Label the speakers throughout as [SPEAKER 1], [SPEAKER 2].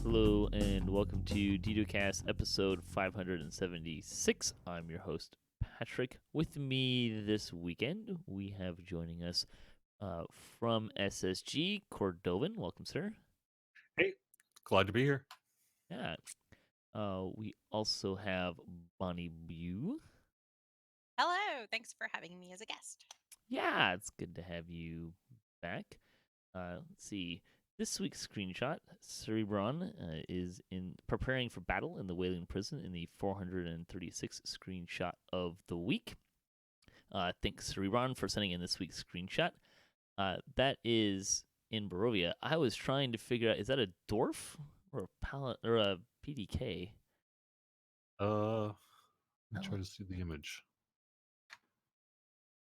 [SPEAKER 1] Hello and welcome to DDOCast episode 576. I'm your host, Patrick. With me this weekend, we have joining us from SSG, Cordovan. Welcome, sir.
[SPEAKER 2] Hey, glad to be here.
[SPEAKER 1] Yeah. We also have BonnieBew.
[SPEAKER 3] Hello, thanks for having me as a guest.
[SPEAKER 1] Yeah, it's good to have you back. Let's see. This week's screenshot: Cerebron is in preparing for battle in the Wailing Prison in the 436 screenshot of the week. Thanks Cerebron for sending in this week's screenshot. That is in Barovia. I was trying to figure out, is that a dwarf or a palette or a PDK?
[SPEAKER 2] Let me
[SPEAKER 1] No,
[SPEAKER 2] try to see the image.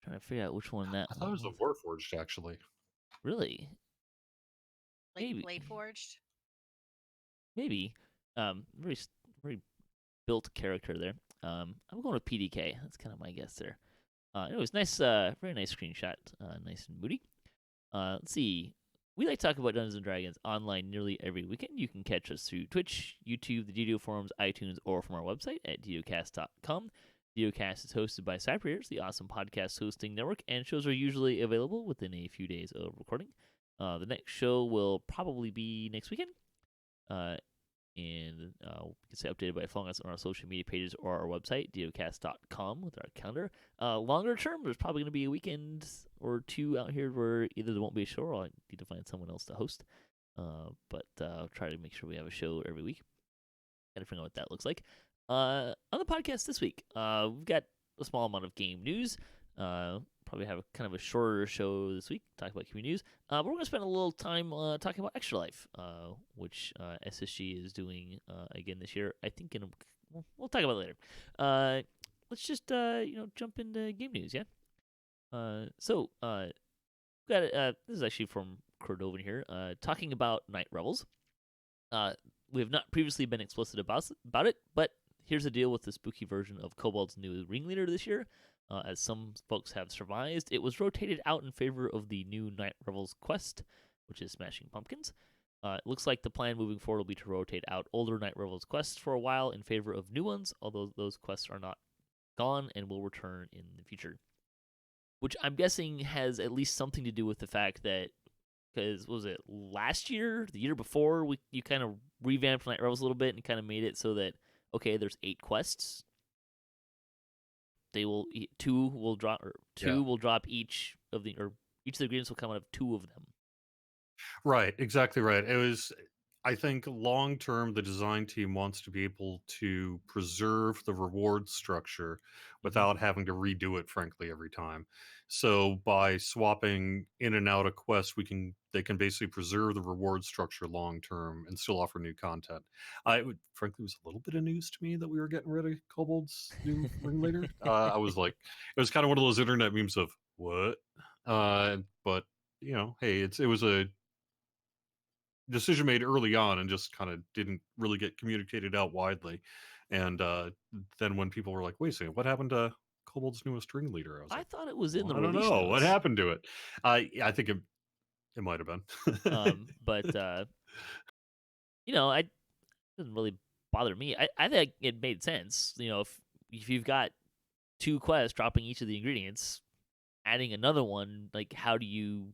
[SPEAKER 1] trying to figure out which one that
[SPEAKER 2] I thought it was a Warforged, actually.
[SPEAKER 1] Really?
[SPEAKER 3] Like
[SPEAKER 1] Maybe.
[SPEAKER 3] Blade Forged.
[SPEAKER 1] Maybe. Very built character there. I'm going with PDK. That's kind of my guess there. It was nice, very nice screenshot. Nice and moody. Let's see. We like to talk about Dungeons and Dragons online nearly every weekend. You can catch us through Twitch, YouTube, the DDO forums, iTunes, or from our website at DDOcast.com. DDOcast is hosted by Cypriers, the awesome podcast hosting network, and shows are usually available within a few days of recording. The next show will probably be next weekend. And you can stay updated by following us on our social media pages or our website, DDOcast.com, with our calendar. Longer term, there's probably going to be a weekend or two out here where either there won't be a show or I need to find someone else to host. But I'll try to make sure we have a show every week. Gotta figure out what that looks like. On the podcast this week, we've got a small amount of game news. Probably have kind of a shorter show this week, talk about community news. But we're going to spend a little time talking about Extra Life, which SSG is doing again this year. I think we'll talk about it later. Let's just jump into game news, yeah. So we got this is actually from Cordovan here, talking about Night Rebels. We have not previously been explicit about it, but here's the deal with the spooky version of Kobold's new ringleader this year. As some folks have surmised, it was rotated out in favor of the new Night Rebels quest, which is Smashing Pumpkins. It looks like the plan moving forward will be to rotate out older Night Rebels quests for a while in favor of new ones, although those quests are not gone and will return in the future. Which I'm guessing has at least something to do with the fact that, because was it last year, the year before, you kind of revamped Night Rebels a little bit and kind of made it so that, okay, there's 8 quests. They will two will drop each of the ingredients will come out of 2 of them.
[SPEAKER 2] Right, exactly right. It was, I think, long term, the design team wants to be able to preserve the reward structure without having to redo it, frankly, every time. So by swapping in and out a quest, they can basically preserve the reward structure long term and still offer new content. Frankly, it was a little bit of news to me that we were getting rid of Kobold's new ringleader. I was like, it was kind of one of those internet memes of what, but hey, it was a decision made early on and just kind of didn't really get communicated out widely. And then when people were like, wait a second, what happened to Kobold's newest ringleader? I was like,
[SPEAKER 1] thought it was in the
[SPEAKER 2] I don't
[SPEAKER 1] release
[SPEAKER 2] know. What
[SPEAKER 1] notes.
[SPEAKER 2] happened to it? I think it might have been.
[SPEAKER 1] But I doesn't really bother me. I think it made sense. If you've got 2 quests dropping each of the ingredients, adding another one, like how do you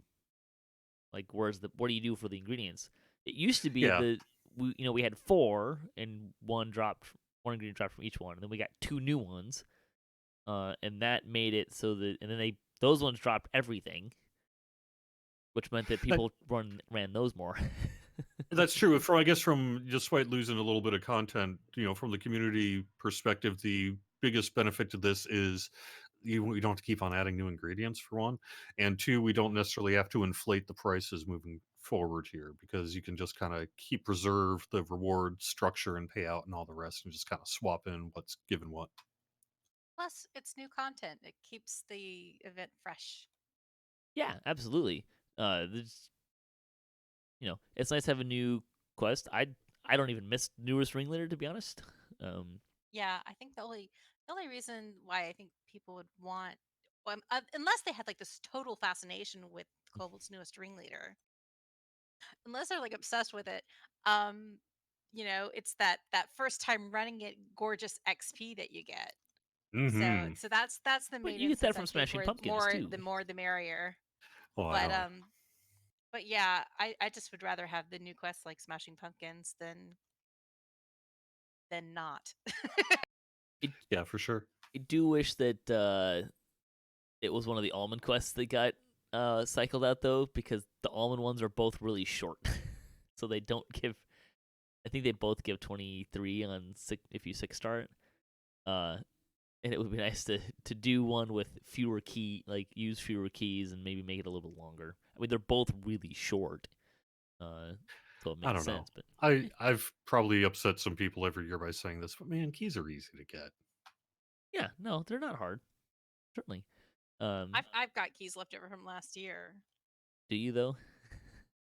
[SPEAKER 1] what do you do for the ingredients? It used to be
[SPEAKER 2] Yeah.
[SPEAKER 1] we had 4 and one ingredient dropped from each one, and then we got 2 new ones, and that made it so that, and then those ones dropped everything, which meant that people ran those more.
[SPEAKER 2] That's true. I guess from despite losing a little bit of content, from the community perspective, the biggest benefit to this is you don't have to keep on adding new ingredients, for one, and 2, we don't necessarily have to inflate the prices moving forward here, because you can just kind of preserve the reward structure and payout and all the rest, and just kind of swap in what's given what.
[SPEAKER 3] Plus, it's new content. It keeps the event fresh.
[SPEAKER 1] Yeah, absolutely. It's nice to have a new quest. I don't even miss newest ringleader, to be honest.
[SPEAKER 3] Yeah, I think the only reason why I think people would want, unless they had like this total fascination with Kobold's newest ringleader, unless they're like obsessed with it, it's that first time running it gorgeous XP that you get.
[SPEAKER 2] Mm-hmm.
[SPEAKER 3] So that's the
[SPEAKER 1] But
[SPEAKER 3] main
[SPEAKER 1] you get that
[SPEAKER 3] instance
[SPEAKER 1] from
[SPEAKER 3] I think
[SPEAKER 1] Smashing
[SPEAKER 3] where
[SPEAKER 1] Pumpkins too.
[SPEAKER 3] the more the merrier.
[SPEAKER 2] Oh, I
[SPEAKER 3] But
[SPEAKER 2] know.
[SPEAKER 3] yeah, I just would rather have the new quests like Smashing Pumpkins than not.
[SPEAKER 2] Yeah, for sure.
[SPEAKER 1] I do wish that it was one of the almond quests that got cycled out though, because the almond ones are both really short, so they don't give. I think they both give 23 on if you 6-star it. And it would be nice to do one with fewer use fewer keys and maybe make it a little bit longer. I mean, they're both really short, so it
[SPEAKER 2] I
[SPEAKER 1] makes
[SPEAKER 2] don't know.
[SPEAKER 1] sense. But
[SPEAKER 2] I've probably upset some people every year by saying this, but man, keys are easy to get.
[SPEAKER 1] yeah, no, they're not hard. Certainly.
[SPEAKER 3] I've got keys left over from last year.
[SPEAKER 1] Do you though?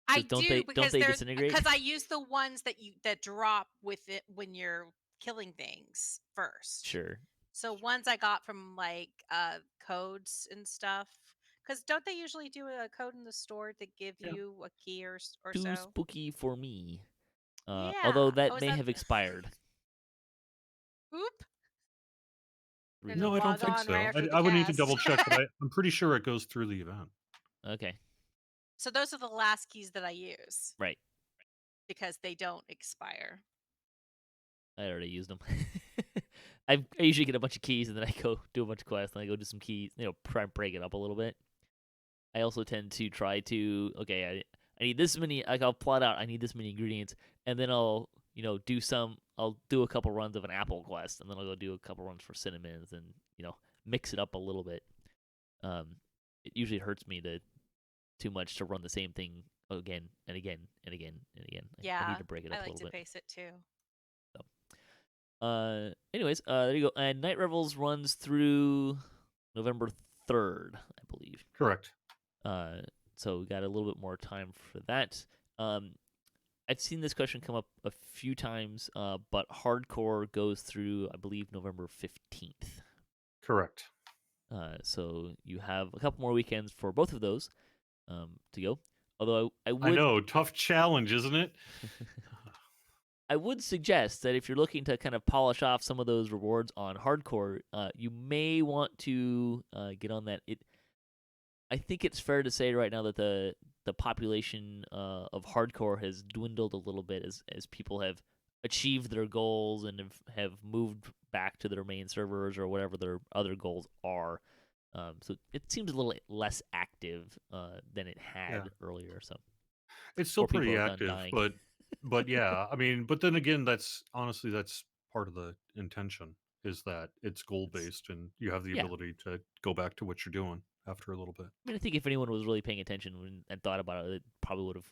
[SPEAKER 3] I
[SPEAKER 1] Don't
[SPEAKER 3] do
[SPEAKER 1] don't
[SPEAKER 3] because
[SPEAKER 1] they disintegrate?
[SPEAKER 3] I use the ones that drop with it when you're killing things first.
[SPEAKER 1] Sure.
[SPEAKER 3] So ones I got from like codes and stuff. Because don't they usually do a code in the store to give
[SPEAKER 2] Yeah.
[SPEAKER 3] you a key or
[SPEAKER 1] Too
[SPEAKER 3] so?
[SPEAKER 1] spooky for me. Although
[SPEAKER 3] Yeah.
[SPEAKER 1] that
[SPEAKER 3] Oh, is
[SPEAKER 1] may
[SPEAKER 3] that?
[SPEAKER 1] have expired.
[SPEAKER 3] Oop. Gonna
[SPEAKER 2] No, I don't
[SPEAKER 3] log
[SPEAKER 2] think
[SPEAKER 3] on right
[SPEAKER 2] so.
[SPEAKER 3] after the
[SPEAKER 2] I would need to
[SPEAKER 3] cast.
[SPEAKER 2] double check, but I'm pretty sure it goes through the event.
[SPEAKER 1] Okay.
[SPEAKER 3] So those are the last keys that I use
[SPEAKER 1] Right.
[SPEAKER 3] because they don't expire.
[SPEAKER 1] I already used them. I usually get a bunch of keys and then I go do a bunch of quests and I go do some keys, try and break it up a little bit. I also tend to try to I need this many. Like I'll plot out I need this many ingredients, and then I'll I'll do a couple runs of an apple quest, and then I'll go do a couple runs for cinnamons, and mix it up a little bit. It usually hurts me too much to run the same thing again and again and again and again. I need to break it up
[SPEAKER 3] I
[SPEAKER 1] a
[SPEAKER 3] like
[SPEAKER 1] little
[SPEAKER 3] to
[SPEAKER 1] bit.
[SPEAKER 3] pace it too.
[SPEAKER 1] Anyways, there you go. And Night Revels runs through November 3rd, I believe.
[SPEAKER 2] Correct.
[SPEAKER 1] So we got a little bit more time for that. I've seen this question come up a few times, but Hardcore goes through, I believe, November 15th.
[SPEAKER 2] Correct.
[SPEAKER 1] So you have a couple more weekends for both of those to go. Although I would...
[SPEAKER 2] I know, tough challenge, isn't it?
[SPEAKER 1] I would suggest that if you're looking to kind of polish off some of those rewards on Hardcore, you may want to get on that. I think it's fair to say right now that the population of Hardcore has dwindled a little bit as people have achieved their goals and have moved back to their main servers or whatever their other goals are. So it seems a little less active than it had earlier. So
[SPEAKER 2] it's still pretty active,
[SPEAKER 1] dying.
[SPEAKER 2] but yeah, I mean, but then again, that's part of the intention, is that it's goal based and you have the ability to go back to what you're doing after a little bit.
[SPEAKER 1] I mean, I think if anyone was really paying attention and thought about it, it probably would have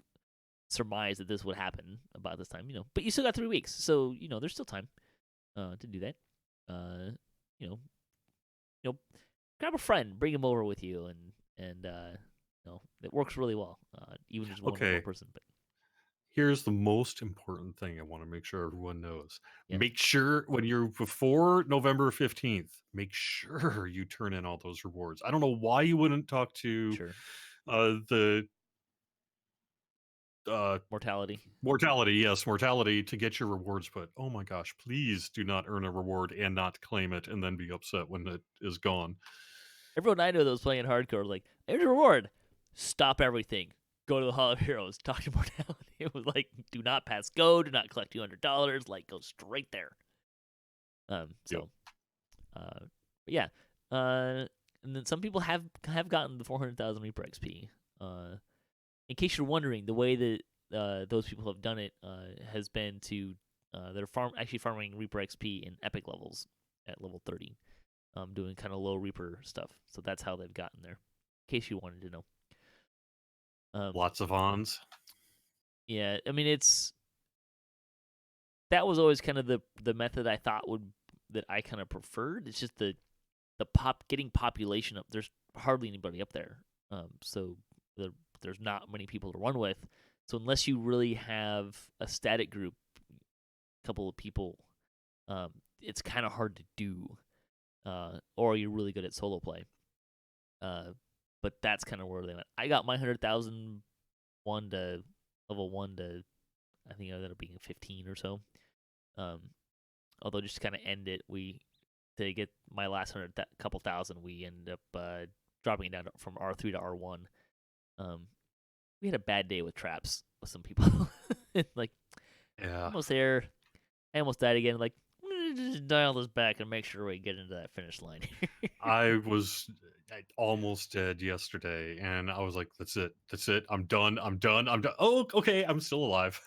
[SPEAKER 1] surmised that this would happen about this time, But you still got 3 weeks, so there's still time to do that. Grab a friend, bring him over with you, and it works really well, even just one more person. But
[SPEAKER 2] here's the most important thing I want to make sure everyone knows.
[SPEAKER 1] Yeah.
[SPEAKER 2] Make sure when you're before November 15th, make sure you turn in all those rewards. I don't know why you wouldn't talk to the mortality to get your rewards, but oh my gosh, please do not earn a reward and not claim it and then be upset when it is gone.
[SPEAKER 1] Everyone I know that was playing Hardcore was like, here's a reward. Stop everything. Go to the Hall of Heroes. Talk to Mortality. It was like, do not pass go. Do not collect $200. Like, go straight there. Yeah. And then some people have gotten the 400,000 Reaper XP. In case you're wondering, the way that those people have done it has been to they're farming Reaper XP in epic levels at level 30, doing kind of low Reaper stuff. So that's how they've gotten there. In case you wanted to know.
[SPEAKER 2] Lots of ons.
[SPEAKER 1] Yeah, I mean that was always kind of the method I thought that I kind of preferred. It's just getting population up. There's hardly anybody up there, so there's not many people to run with. So unless you really have a static group, a couple of people, it's kind of hard to do, or you're really good at solo play. But that's kind of where they went. I got my 100,000 level 1 to I think it ended up being 15 or so. Although just to kind of end it, to get my last couple thousand, we ended up dropping it down from R3 to R1. We had a bad day with traps with some people. Like,
[SPEAKER 2] Yeah.
[SPEAKER 1] almost there. I almost died again. Like, just dial this back and make sure we get into that finish line.
[SPEAKER 2] I was almost dead yesterday, and I was like, "That's it. That's it. I'm done. I'm done. I'm done." Oh, okay. I'm still alive.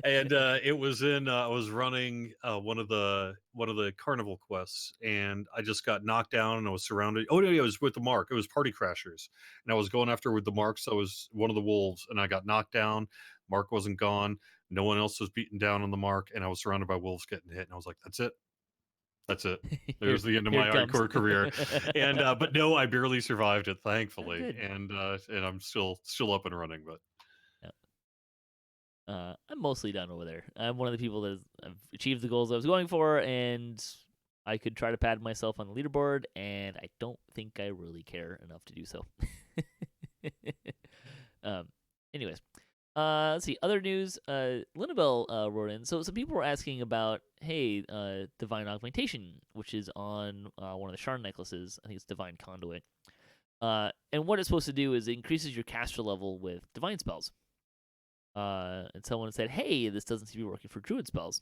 [SPEAKER 2] And it was in. I was running one of the carnival quests, and I just got knocked down, and I was surrounded. Oh no, it was with the mark. It was party crashers, and I was going after with the marks. I was one of the wolves, and I got knocked down. Mark wasn't gone. No one else was beaten down on the mark, and I was surrounded by wolves getting hit, and I was like, "That's it. That's it.
[SPEAKER 1] here,
[SPEAKER 2] There's the end of
[SPEAKER 1] here
[SPEAKER 2] my
[SPEAKER 1] it comes.
[SPEAKER 2] hardcore career." And but no, I barely survived it,
[SPEAKER 1] Oh,
[SPEAKER 2] thankfully,
[SPEAKER 1] good.
[SPEAKER 2] and I'm still up and running. But
[SPEAKER 1] I'm mostly done over there. I'm one of the people that have achieved the goals I was going for, and I could try to pad myself on the leaderboard, and I don't think I really care enough to do so. Anyways, let's see. Other news. Linabelle wrote in. So some people were asking about, hey, Divine Augmentation, which is on one of the Shard necklaces. I think it's Divine Conduit. And what it's supposed to do is it increases your caster level with Divine spells. And someone said, hey, this doesn't seem to be working for Druid spells.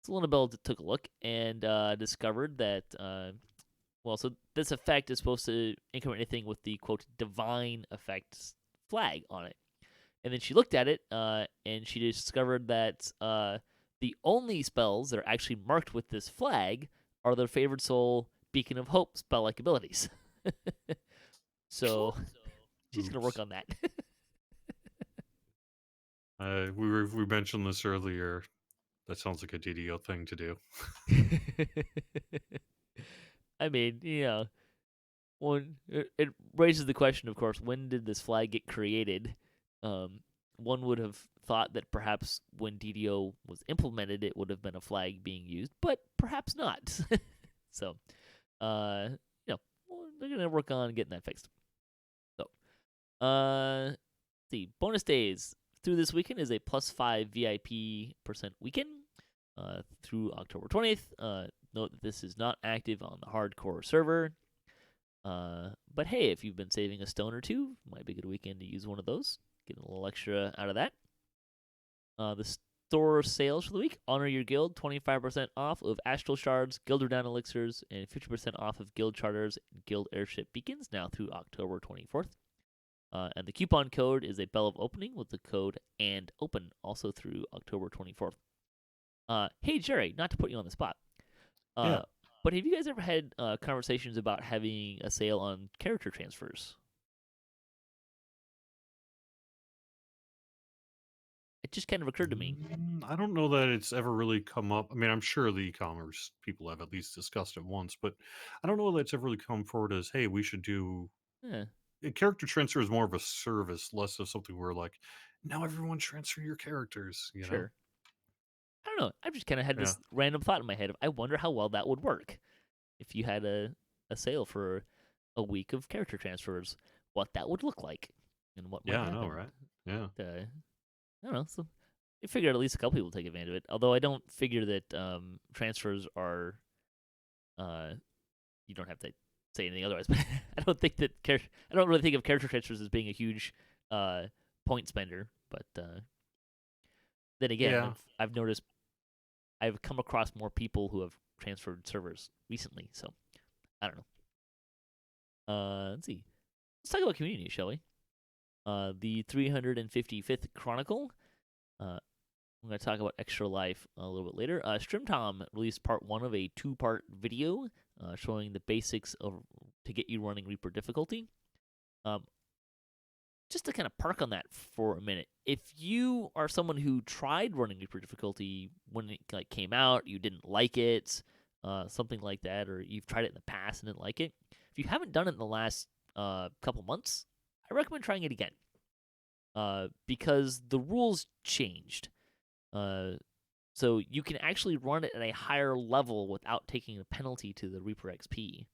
[SPEAKER 1] So Linabelle took a look and discovered that, so this effect is supposed to increment anything with the, quote, Divine Effects flag on it. And then she looked at it, and she discovered that the only spells that are actually marked with this flag are the Favored Soul, Beacon of Hope spell-like abilities. So she's going to work on that.
[SPEAKER 2] we mentioned this earlier. That sounds like a DDO thing to do.
[SPEAKER 1] I mean, it raises the question, of course, when did this flag get created? One would have thought that perhaps when DDO was implemented, it would have been a flag being used, but perhaps not. So, they're going to work on getting that fixed. So, let's see, bonus days through this weekend is a +5 VIP % weekend through October 20th. Note that this is not active on the hardcore server. But hey, if you've been saving a stone or two, might be a good weekend to use one of those. Get a little extra out of that. The store sales for the week: Honor Your Guild, 25% off of Astral Shards, Guild Renown Elixirs, and 50% off of Guild Charters and Guild Airship Beacons, now through October 24th. And the coupon code is a Bell of Opening with the code ANDOPEN, also through October 24th. Hey, Jerry, not to put you on the spot.
[SPEAKER 2] Yeah.
[SPEAKER 1] But have you guys ever had conversations about having a sale on character transfers? It just kind of occurred to me.
[SPEAKER 2] I don't know that it's ever really come up. I mean, I'm sure the e-commerce people have at least discussed it once, but I don't know that it's ever really come forward as, hey, we should do... Character transfer is more of a service, less of something where, like, now everyone transfer your characters, you know?
[SPEAKER 1] I don't know. I've just kind of had this random thought in my head of, I wonder how well that would work if you had a sale for a week of character transfers, what that would look like and what might happen.
[SPEAKER 2] I know, right? Yeah.
[SPEAKER 1] I don't know. So I figured at least a couple people take advantage of it. Although I don't figure that transfers are, you don't have to say anything otherwise. But I don't think that I don't really think of character transfers as being a huge point spender. But then again, I've noticed I've come across more people who have transferred servers recently. So I don't know. Let's see. Let's talk about community, shall we? The 355th Chronicle. I'm going to talk about Extra Life a little bit later. Strimtom released part 1 of a 2-part video showing the basics to get you running Reaper difficulty. Just to kind of park on that for a minute, if you are someone who tried running Reaper difficulty when it came out, you didn't like it, something like that, or you've tried it in the past and didn't like it, if you haven't done it in the last couple months, I recommend trying it again. Because the rules changed. So you can actually run it at a higher level without taking a penalty to the Reaper XP.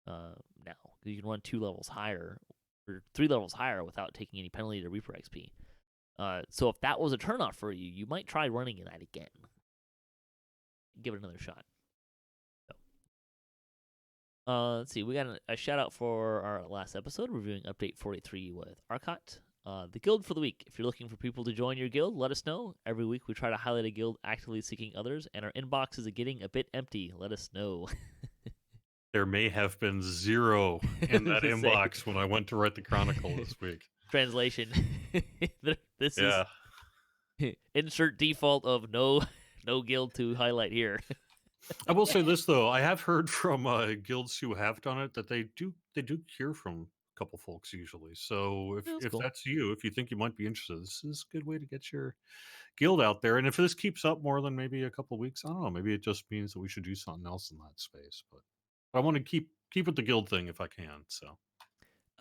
[SPEAKER 1] Now you can run 2 levels higher or 3 levels higher without taking any penalty to Reaper XP. So if that was a turnoff for you, you might try running that again. Give it another shot. Let's see. We got a shout out for our last episode, reviewing Update 43 with Arcot. The guild for the week. If you're looking for people to join your guild, let us know. Every week we try to highlight a guild actively seeking others, and our inbox is getting a bit empty. Let us know.
[SPEAKER 2] There may have been 0 in that
[SPEAKER 1] Say.
[SPEAKER 2] inbox when I went to write the chronicle this week.
[SPEAKER 1] Translation. This
[SPEAKER 2] Yeah.
[SPEAKER 1] is insert default of no guild to highlight here.
[SPEAKER 2] I will say this though, I have heard from guilds who have done it that they do hear from a couple folks usually. So
[SPEAKER 1] That's
[SPEAKER 2] if
[SPEAKER 1] cool.
[SPEAKER 2] that's you, if you think you might be interested, this is a good way to get your guild out there. And if this keeps up more than maybe a couple of weeks, I don't know, maybe it just means that we should do something else in that space. But I want to keep with the guild thing if I can. So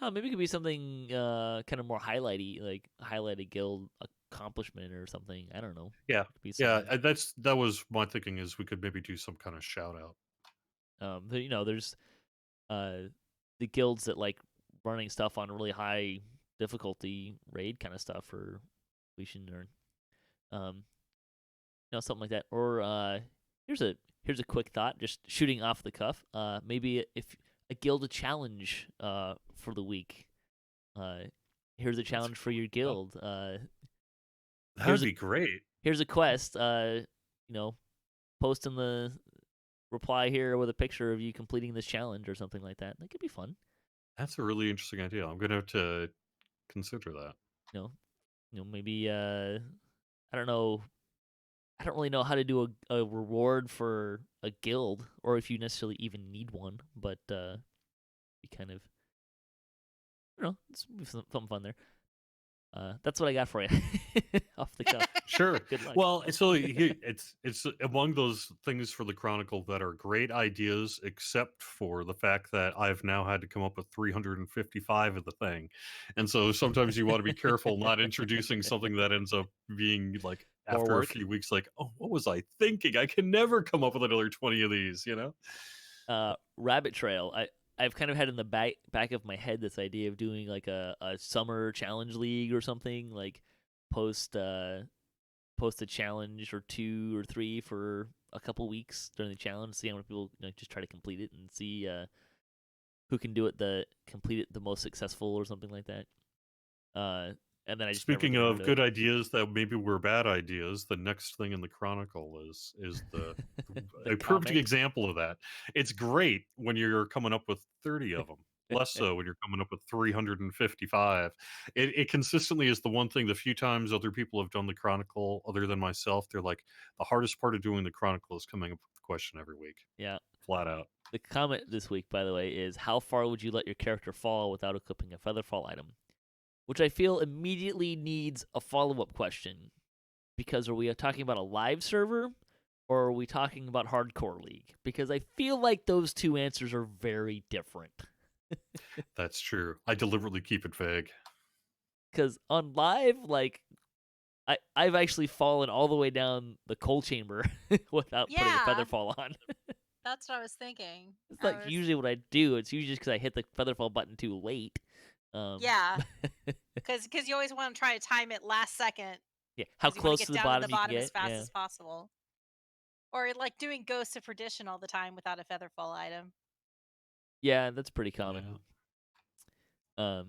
[SPEAKER 1] Maybe it could be something kind of more highlighty, like highlight a guild accomplishment or something. I don't know.
[SPEAKER 2] yeah,
[SPEAKER 1] Be
[SPEAKER 2] yeah,
[SPEAKER 1] something.
[SPEAKER 2] that was my thinking, is we could maybe do some kind of shout out.
[SPEAKER 1] There's the guilds that like running stuff on really high difficulty raid kind of stuff for completion, or something like that. Or here's a quick thought, just shooting off the cuff. Maybe if a guild challenge for the week. Here's a challenge for your guild.
[SPEAKER 2] That would be great.
[SPEAKER 1] Here's a quest. Post in the reply here with a picture of you completing this challenge or something like that. That could be fun.
[SPEAKER 2] That's a really interesting idea. I'm gonna have to consider that.
[SPEAKER 1] Maybe I don't know. I don't really know how to do a reward for a guild, or if you necessarily even need one. But be kind of, it's something fun there. That's what I got for you off the cuff.
[SPEAKER 2] Sure.
[SPEAKER 1] Good luck.
[SPEAKER 2] Well, so it's among those things for the Chronicle that are great ideas, except for the fact that I've now had to come up with 355 of the thing, and so sometimes you want to be careful not introducing something that ends up being like
[SPEAKER 1] More
[SPEAKER 2] after a
[SPEAKER 1] work.
[SPEAKER 2] few weeks, like, oh, what was I thinking? I can never come up with another 20 of these,
[SPEAKER 1] Rabbit Trail. I've kind of had in the back of my head this idea of doing like a summer challenge league or something, like post a challenge or 2 or 3 for a couple weeks during the challenge, see how many people just try to complete it, and see who can complete it the most successful or something like that. And then I just
[SPEAKER 2] Speaking of good ideas that maybe were bad ideas, the next thing in the Chronicle is
[SPEAKER 1] the
[SPEAKER 2] a perfect
[SPEAKER 1] comic.
[SPEAKER 2] example of that. It's great when you're coming up with 30 of them. Less so when you're coming up with 355. It consistently is the one thing. The few times other people have done the Chronicle, other than myself, they're like, the hardest part of doing the Chronicle is coming up with the question every week.
[SPEAKER 1] Yeah.
[SPEAKER 2] Flat out.
[SPEAKER 1] The comment this week, by the way, is how far would you let your character fall without equipping a Featherfall item? Which I feel immediately needs a follow-up question. Because are we talking about a live server, or are we talking about Hardcore League? Because I feel like those two answers are very different.
[SPEAKER 2] That's true. I deliberately keep it vague.
[SPEAKER 1] Because on live, like, I've actually fallen all the way down the coal chamber without putting a Featherfall on.
[SPEAKER 3] That's what I was thinking.
[SPEAKER 1] It's like usually what I do. It's usually just because I hit the Featherfall button too late.
[SPEAKER 3] Yeah, because you always want to try to time it last second.
[SPEAKER 1] Yeah, how close to the bottom you can get
[SPEAKER 3] as fast as possible. Or like doing Ghost of Perdition all the time without a Featherfall item.
[SPEAKER 1] Yeah, that's pretty common.
[SPEAKER 2] Yeah.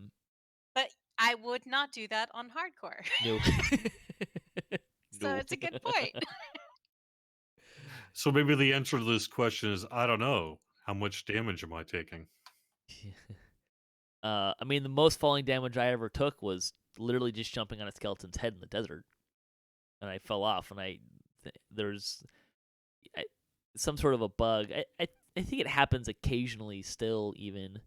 [SPEAKER 3] But I would not do that on Hardcore.
[SPEAKER 1] No.
[SPEAKER 3] So it's a good point.
[SPEAKER 2] So maybe the answer to this question is, I don't know. How much damage am I taking?
[SPEAKER 1] I mean, the most falling damage I ever took was literally just jumping on a skeleton's head in the desert, and I fell off. And there's some sort of a bug. I think it happens occasionally still, even.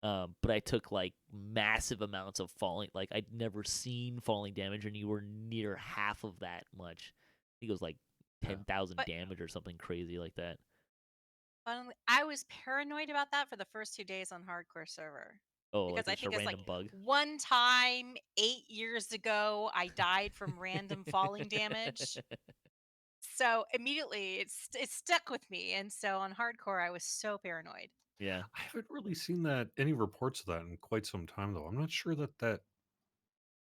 [SPEAKER 1] But I took like massive amounts of falling. Like I'd never seen falling damage anywhere near half of that much. I think it was like 10,000 damage or something crazy like that.
[SPEAKER 3] I was paranoid about that for the first 2 days on Hardcore server.
[SPEAKER 1] Oh,
[SPEAKER 3] because
[SPEAKER 1] like
[SPEAKER 3] I think
[SPEAKER 1] a
[SPEAKER 3] it's
[SPEAKER 1] random bug.
[SPEAKER 3] One time 8 years ago, I died from random falling damage. So immediately it stuck with me, and so on Hardcore I was so paranoid.
[SPEAKER 1] Yeah,
[SPEAKER 2] I haven't really seen any reports of that in quite some time, though. I'm not sure that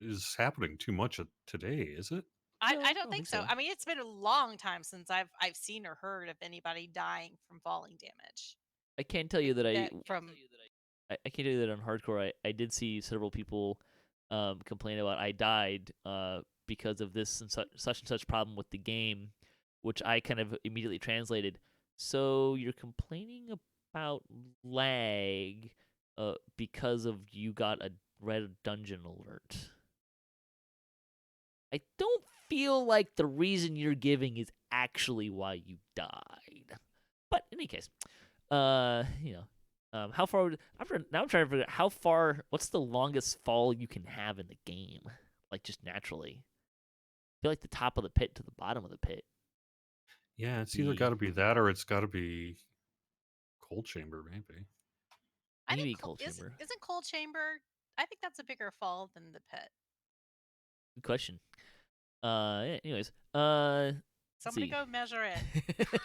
[SPEAKER 2] is happening too much today, is it?
[SPEAKER 3] I
[SPEAKER 1] No, I
[SPEAKER 3] don't
[SPEAKER 1] don't
[SPEAKER 3] think
[SPEAKER 1] think
[SPEAKER 3] so.
[SPEAKER 1] so.
[SPEAKER 3] I mean, it's been a long time since I've seen or heard of anybody dying from falling damage.
[SPEAKER 1] I can tell you that
[SPEAKER 3] From
[SPEAKER 1] I can tell you that on hardcore, I did see several people complain about I died because of this and such problem with the game, which I kind of immediately translated. So you're complaining about lag because of you got a red dungeon alert. I don't feel like the reason you're giving is actually why you died. But in any case, how far? Now I'm trying to figure out how far. What's the longest fall you can have in the game? Like just naturally. I feel like the top of the pit to the bottom of the pit.
[SPEAKER 2] Yeah, it's either got to be that or it's got to be cold chamber, maybe.
[SPEAKER 3] I think
[SPEAKER 1] Maybe cold chamber.
[SPEAKER 3] isn't cold chamber. I think that's a bigger fall than the pit.
[SPEAKER 1] Good question. Yeah, anyways, let's
[SPEAKER 3] Somebody
[SPEAKER 1] see.
[SPEAKER 3] go measure it.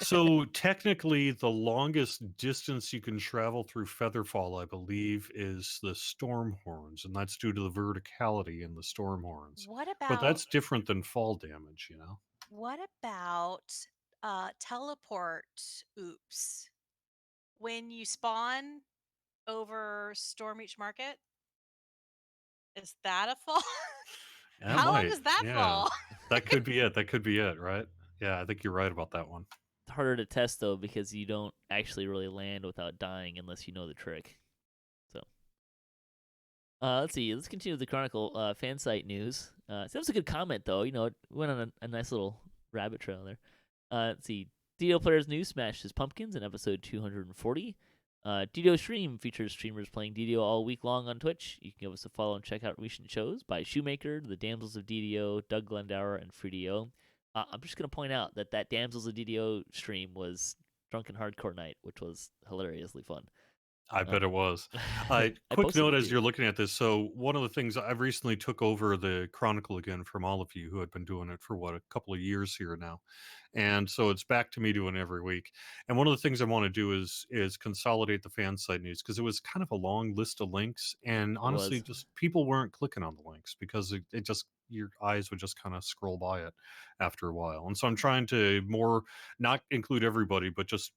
[SPEAKER 2] So technically, the longest distance you can travel through Featherfall, I believe, is the storm horns, and that's due to the verticality in the storm horns.
[SPEAKER 3] What
[SPEAKER 2] But
[SPEAKER 3] about
[SPEAKER 2] that's different than fall damage, you know?
[SPEAKER 3] what about teleport oops? When you spawn over Stormreach Market, is that a fall?
[SPEAKER 2] That
[SPEAKER 3] How long
[SPEAKER 2] might.
[SPEAKER 3] does that
[SPEAKER 2] Yeah.
[SPEAKER 3] fall?
[SPEAKER 2] That could be it. That could be it, right? Yeah, I think you're right about that one.
[SPEAKER 1] It's harder to test though because you don't actually really land without dying unless you know the trick. So, let's see. Let's continue with the Chronicle fan site news. So that was a good comment though. It went on a nice little rabbit trail there. Let's see. DDO Players News smashed his pumpkins in episode 240. DDO Stream features streamers playing DDO all week long on Twitch. You can give us a follow and check out recent shows by Shoemaker, The Damsels of DDO, Doug Glendower, and FreeDO. I'm just going to point out that Damsels of DDO stream was Drunken Hardcore Night, which was hilariously fun.
[SPEAKER 2] I bet it was.
[SPEAKER 1] I
[SPEAKER 2] Quick
[SPEAKER 1] posted
[SPEAKER 2] note
[SPEAKER 1] it
[SPEAKER 2] as
[SPEAKER 1] too.
[SPEAKER 2] you're looking at this. So one of the things I've recently took over the Chronicle again from all of you who had been doing it for a couple of years here now, and so it's back to me doing it every week. And one of the things I want to do is consolidate the fan site news because it was kind of a long list of links, and
[SPEAKER 1] It
[SPEAKER 2] honestly,
[SPEAKER 1] was.
[SPEAKER 2] just people weren't clicking on the links because it just your eyes would just kind of scroll by it after a while. And so I'm trying to more not include everybody, but just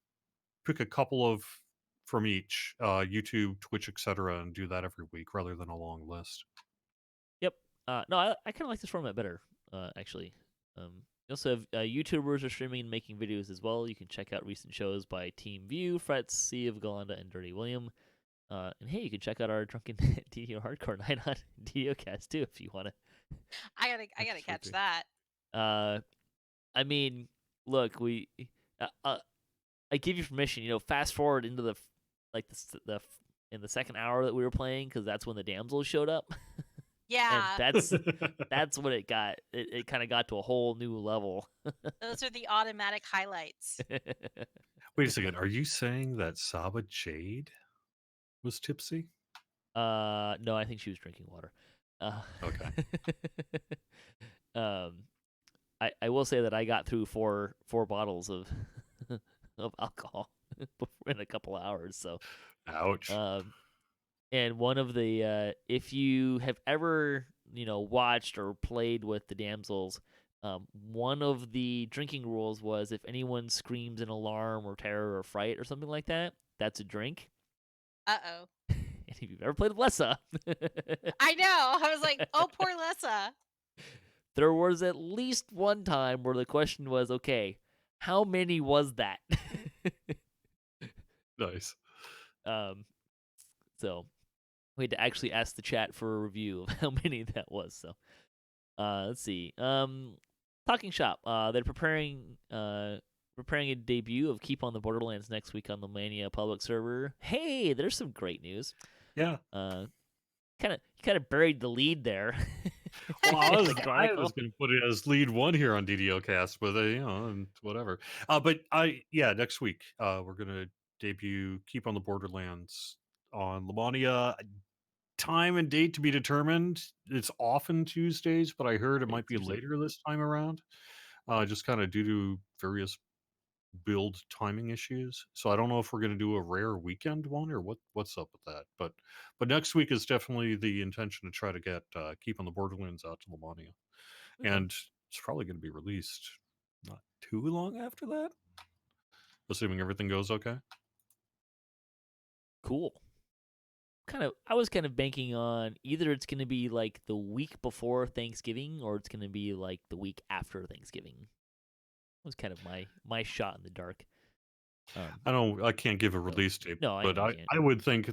[SPEAKER 2] pick a couple of from each YouTube, Twitch, etc., and do that every week rather than a long list.
[SPEAKER 1] Yep. No, I kind of like this format better, actually. You also have YouTubers are streaming and making videos as well. You can check out recent shows by Team View, Frets, Sea of Galanda, and Dirty William. And hey, you can check out our Drunken DDO Hardcore Night on DDOcast too if you want to.
[SPEAKER 3] I gotta catch that.
[SPEAKER 1] I mean, look, I give you permission. Fast forward into the in the second hour that we were playing because that's when the damsels showed up.
[SPEAKER 3] Yeah,
[SPEAKER 1] And that's when it got. It kind of got to a whole new level.
[SPEAKER 3] those are the automatic highlights.
[SPEAKER 2] Wait a second. Are you saying that Saba Jade was tipsy?
[SPEAKER 1] No, I think she was drinking water.
[SPEAKER 2] Okay.
[SPEAKER 1] I will say that I got through four bottles of of alcohol in a couple of hours. So,
[SPEAKER 2] Ouch.
[SPEAKER 1] and one of the if you have ever watched or played with the damsels, one of the drinking rules was if anyone screams an alarm or terror or fright or something like that, that's a drink.
[SPEAKER 3] Uh-oh.
[SPEAKER 1] And if you've ever played with Lessa,
[SPEAKER 3] I know. I was like, oh, poor Lessa.
[SPEAKER 1] there was at least one time where the question was, okay, how many was that?
[SPEAKER 2] Nice.
[SPEAKER 1] So we had to actually ask the chat for a review of how many that was. So let's see. Talking Shop. They're preparing a debut of Keep on the Borderlands next week on the Mania public server. Hey, there's some great news.
[SPEAKER 2] Yeah.
[SPEAKER 1] Kind of buried the lead there.
[SPEAKER 2] Well, I was
[SPEAKER 1] Chronicle.
[SPEAKER 2] going to put it as lead one here on DDOcast, but and whatever. But next week we're going to debut Keep on the Borderlands on Lamania. Time and date to be determined. It's often Tuesdays, but I heard it might be
[SPEAKER 1] Tuesday.
[SPEAKER 2] later this time around, just kind of due to various build timing issues. So I don't know if we're going to do a rare weekend one or what's up with that. But next week is definitely the intention to try to get Keep on the Borderlands out to Lamania,
[SPEAKER 1] Okay.
[SPEAKER 2] and it's probably going to be released not too long after that, assuming everything goes okay.
[SPEAKER 1] Cool. I was kind of banking on either it's going to be like the week before Thanksgiving or it's going to be like the week after Thanksgiving. Was kind of my shot in the dark.
[SPEAKER 2] I can't give a release date,
[SPEAKER 1] no, I
[SPEAKER 2] but
[SPEAKER 1] know you can't.
[SPEAKER 2] I would think,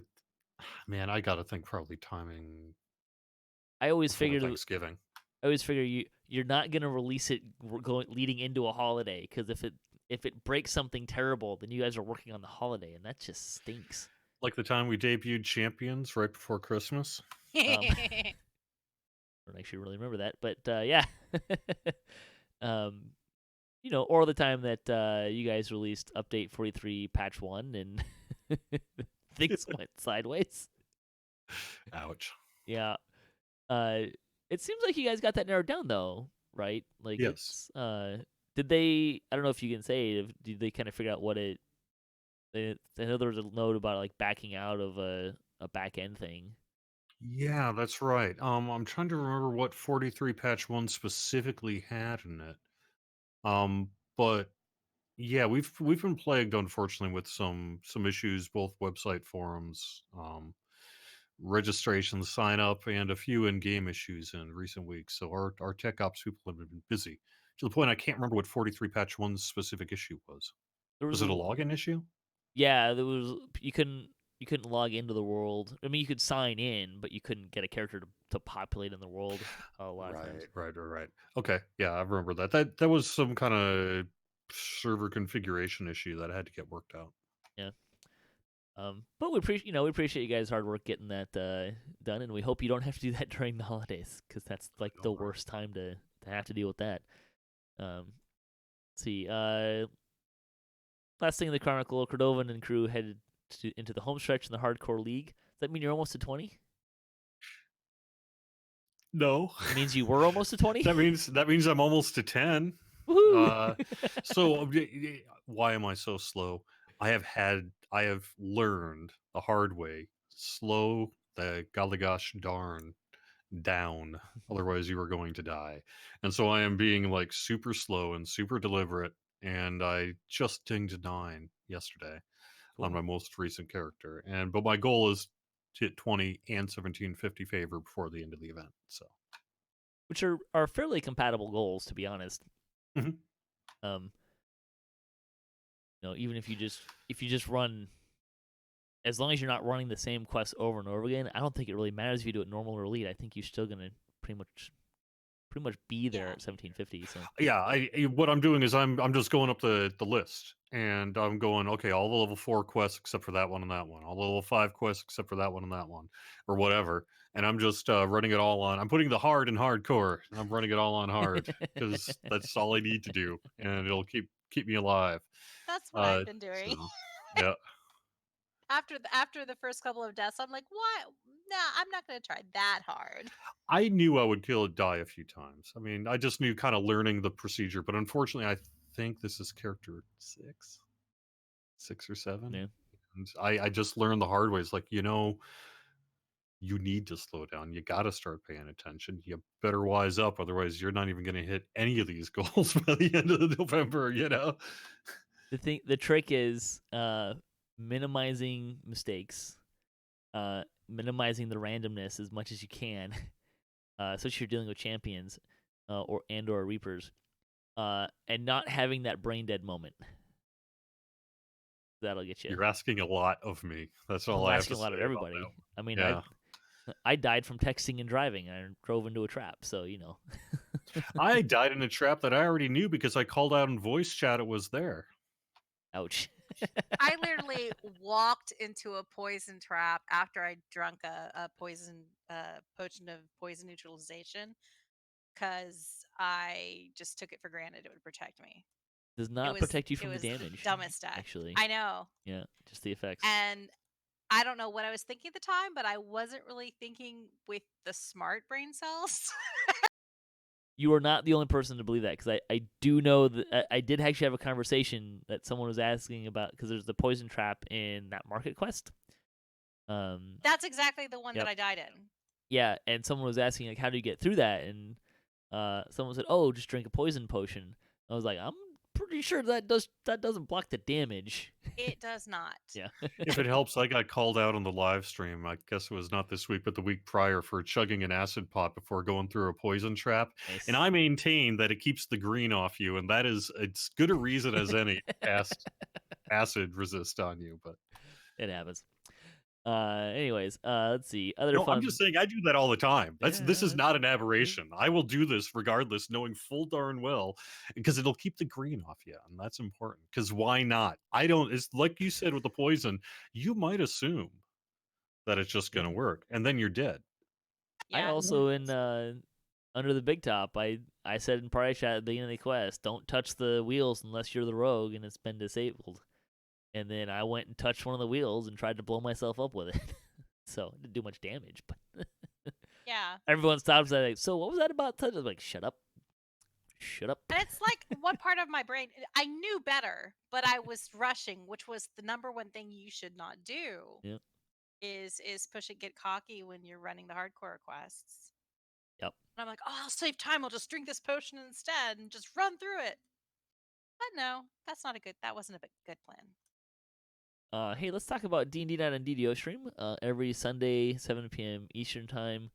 [SPEAKER 2] man, I got to think probably timing
[SPEAKER 1] I always
[SPEAKER 2] before
[SPEAKER 1] figured
[SPEAKER 2] Thanksgiving.
[SPEAKER 1] you're not going to release it leading into a holiday because if it breaks something terrible, then you guys are working on the holiday and that just stinks.
[SPEAKER 2] Like the time we debuted Champions right before Christmas.
[SPEAKER 1] I don't actually really remember that, but yeah. Or the time that you guys released Update 43 Patch 1 and things went sideways.
[SPEAKER 2] Ouch.
[SPEAKER 1] Yeah. It seems like you guys got that narrowed down, though, right? Like,
[SPEAKER 2] yes.
[SPEAKER 1] Did they, I don't know if you can say, did they kind of figure out what I know there was a note about, like, backing out of a back-end thing.
[SPEAKER 2] Yeah, that's right. I'm trying to remember what 43 patch 1 specifically had in it. But yeah, we've been plagued, unfortunately, with some issues, both website forums, registration, sign up, and a few in-game issues in recent weeks. So our tech ops people have been busy to the point I can't remember what 43 patch 1's specific issue was.
[SPEAKER 1] There
[SPEAKER 2] Was
[SPEAKER 1] was
[SPEAKER 2] it a login issue?
[SPEAKER 1] Yeah, there was, you couldn't log into the world. I mean, you could sign in, but you couldn't get a character to populate in the world a lot of times.
[SPEAKER 2] Right. Okay, yeah, I remember that. That was some kind of server configuration issue that had to get worked out.
[SPEAKER 1] Yeah. But we appreciate you guys' hard work getting that done, and we hope you don't have to do that during the holidays because that's like the worst time to have to deal with that. Let's see. Last thing in the Chronicle, Cordovan and crew headed into the home stretch in the hardcore league. Does that mean you're almost to 20?
[SPEAKER 2] No.
[SPEAKER 1] It means you were almost to 20?
[SPEAKER 2] that means I'm almost to 10.
[SPEAKER 1] Woohoo!
[SPEAKER 2] So why am I so slow? I have learned the hard way. Slow the golly-gosh darn down. Otherwise you are going to die. And so I am being like super slow and super deliberate. And I just dinged 9 yesterday
[SPEAKER 1] Cool.
[SPEAKER 2] on my most recent character. But my goal is to hit 20 and 1750 favor before the end of the event. So,
[SPEAKER 1] which are fairly compatible goals, to be honest.
[SPEAKER 2] Mhm.
[SPEAKER 1] Even if you just run, as long as you're not running the same quest over and over again, I don't think it really matters if you do it normal or elite. I think you're still gonna pretty much be there at 1750. So
[SPEAKER 2] yeah, what I'm doing is I'm just going up the list, and I'm going, okay, all the level 4 quests except for that one and that one, all the level 5 quests except for that one and that one, or whatever. And I'm just running it all on. I'm putting the hard in hardcore, and I'm running it all on hard because that's all I need to do, and it'll keep me alive.
[SPEAKER 3] That's what I've been doing.
[SPEAKER 2] So, yeah.
[SPEAKER 3] After the first couple of deaths, I'm like, what? Nah, I'm not going to try that hard.
[SPEAKER 2] I knew I would die a few times. I mean, I just knew kind of learning the procedure, but unfortunately, I think this is character 6 or 7.
[SPEAKER 1] yeah.
[SPEAKER 2] And I just learned the hard way. It's like, you need to slow down. You got to start paying attention. You better wise up. Otherwise, you're not even going to hit any of these goals by the end of November.
[SPEAKER 1] The trick is minimizing mistakes, minimizing the randomness as much as you can, especially if you're dealing with champions or reapers, and not having that brain dead moment. That'll get you.
[SPEAKER 2] You're asking a lot of me. That's all
[SPEAKER 1] I'm
[SPEAKER 2] I have to
[SPEAKER 1] asking a lot
[SPEAKER 2] say
[SPEAKER 1] of everybody.
[SPEAKER 2] about that.
[SPEAKER 1] I mean,
[SPEAKER 2] Yeah.
[SPEAKER 1] I died from texting and driving. I drove into a trap, so
[SPEAKER 2] I died in a trap that I already knew because I called out in voice chat it was there.
[SPEAKER 1] Ouch.
[SPEAKER 3] I literally walked into a poison trap after I drunk a potion of poison neutralization because I just took it for granted it would protect me.
[SPEAKER 1] Does not protect you
[SPEAKER 3] It
[SPEAKER 1] from the
[SPEAKER 3] was
[SPEAKER 1] damage.
[SPEAKER 3] the dumbest death.
[SPEAKER 1] Actually,
[SPEAKER 3] I know.
[SPEAKER 1] Yeah, just the effects.
[SPEAKER 3] And I don't know what I was thinking at the time, but I wasn't really thinking with the smart brain cells.
[SPEAKER 1] you are not the only person to believe that, because I do know that I did actually have a conversation that someone was asking about, because there's the poison trap in that Market Quest.
[SPEAKER 3] That's exactly the one that
[SPEAKER 1] Yep.
[SPEAKER 3] I died in.
[SPEAKER 1] Yeah, and someone was asking like, how do you get through that? And someone said, oh, just drink a poison potion. I was like, I'm pretty sure that doesn't block the damage.
[SPEAKER 3] It does not.
[SPEAKER 1] Yeah.
[SPEAKER 2] If it helps, I got called out on the live stream. I guess it was not this week, but the week prior, for chugging an acid pot before going through a poison trap.
[SPEAKER 1] Nice.
[SPEAKER 2] And I maintain that it keeps the green off you, and that is as good a reason as any to cast acid resist on you. But
[SPEAKER 1] It happens. Anyways, let's see. Other
[SPEAKER 2] no,
[SPEAKER 1] fun.
[SPEAKER 2] I'm just saying I do that all the time. This is
[SPEAKER 1] Yeah.
[SPEAKER 2] not an aberration. I will do this regardless, knowing full darn well, because it'll keep the green off you, and that's important. Because why not? I don't. It's like you said with the poison. You might assume that it's just going to work, and then you're dead.
[SPEAKER 1] I
[SPEAKER 3] Yeah.
[SPEAKER 1] also in Under the Big Top, I said in party chat at the beginning of the quest, don't touch the wheels unless you're the rogue and it's been disabled. And then I went and touched one of the wheels and tried to blow myself up with it. So it didn't do much damage, but
[SPEAKER 3] Yeah.
[SPEAKER 1] everyone stops and like, so what was that about touch? I was like, shut up. Shut up.
[SPEAKER 3] And it's like one part of my brain, I knew better, but I was rushing, which was the number one thing you should not do.
[SPEAKER 1] Yep.
[SPEAKER 3] Is push it, get cocky when you're running the hardcore quests.
[SPEAKER 1] Yep.
[SPEAKER 3] And I'm like, oh, I'll save time. I'll just drink this potion instead and just run through it. But no, that wasn't a good plan.
[SPEAKER 1] Hey, let's talk about D&D Night on DDO stream every Sunday, 7 p.m. Eastern Time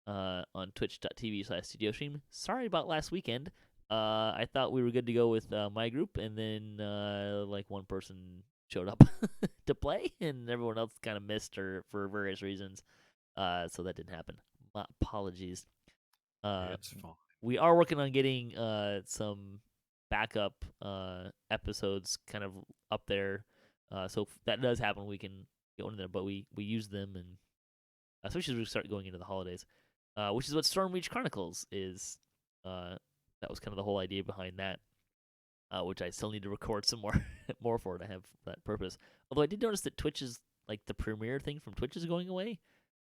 [SPEAKER 1] on twitch.tv/DDO stream. Sorry about last weekend. I thought we were good to go with my group, and then like one person showed up to play, and everyone else kind of missed her for various reasons. So that didn't happen. My apologies.
[SPEAKER 2] It's fine.
[SPEAKER 1] We are working on getting some backup episodes kind of up there. So if that does happen, we can get one in there. But we use them, and especially as we start going into the holidays, which is what Stormreach Chronicles is. That was kind of the whole idea behind that, which I still need to record some more for to have that purpose. Although I did notice that Twitch is like the premiere thing from Twitch is going away,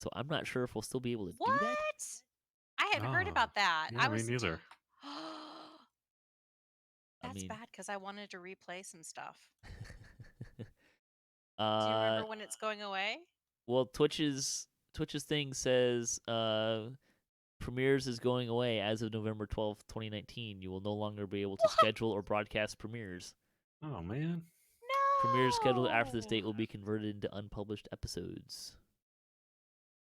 [SPEAKER 1] so I'm not sure if we'll still be able to do that.
[SPEAKER 3] I hadn't heard about that.
[SPEAKER 2] Yeah, me neither.
[SPEAKER 3] That's bad because I wanted to replay some stuff.
[SPEAKER 1] Do
[SPEAKER 3] Do you remember when it's going away?
[SPEAKER 1] Well, Twitch's thing says premieres is going away as of November 12th, 2019. You will no longer be able to schedule or broadcast premieres.
[SPEAKER 2] Oh man.
[SPEAKER 3] No.
[SPEAKER 1] Premieres scheduled after this date will be converted into unpublished episodes.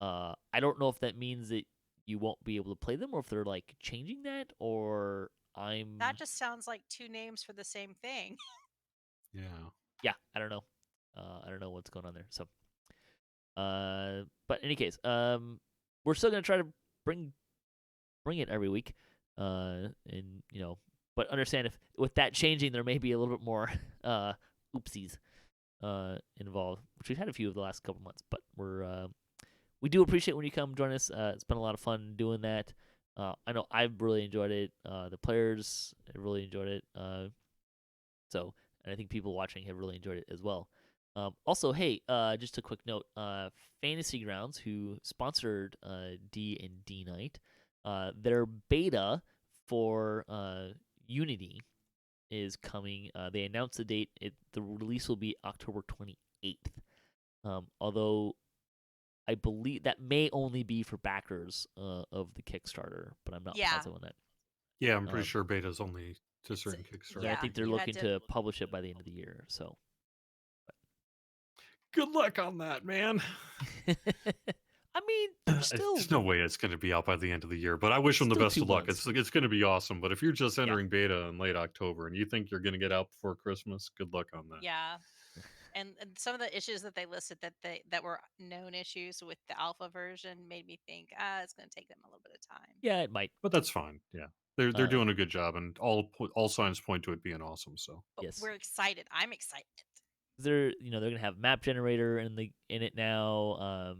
[SPEAKER 1] I don't know if that means that you won't be able to play them, or if they're like changing that, or
[SPEAKER 3] That just sounds like two names for the same thing.
[SPEAKER 1] Yeah, I don't know. I don't know what's going on there. So, but in any case, we're still gonna try to bring it every week, and but understand if with that changing, there may be a little bit more oopsies involved, which we've had a few of the last couple months. But we do appreciate when you come join us. It's been a lot of fun doing that. I know I've really enjoyed it. The players have really enjoyed it. So, and I think people watching have really enjoyed it as well. Also, hey, just a quick note: Fantasy Grounds, who sponsored D&D Night, their beta for Unity is coming. They announced the date. The release will be October 28th. Although I believe that may only be for backers of the Kickstarter, but I'm not positive on that.
[SPEAKER 2] Yeah, I'm pretty sure beta's only to certain Kickstarter.
[SPEAKER 1] Yeah, I think they're looking to publish it by the end of the year. So,
[SPEAKER 2] good luck on that, man.
[SPEAKER 1] I mean,
[SPEAKER 2] there's no way it's going to be out by the end of the year, but I wish them the best of luck. It's going to be awesome. But if you're just entering beta in late October and you think you're going to get out before Christmas, good luck on that.
[SPEAKER 3] Yeah. And some of the issues that they listed that were known issues with the alpha version made me think, it's going to take them a little bit of time.
[SPEAKER 1] Yeah, it might.
[SPEAKER 2] But that's fine. Yeah. They're doing a good job, and all signs point to it being awesome. So
[SPEAKER 3] yes, we're excited. I'm excited.
[SPEAKER 1] They're gonna have map generator in it now.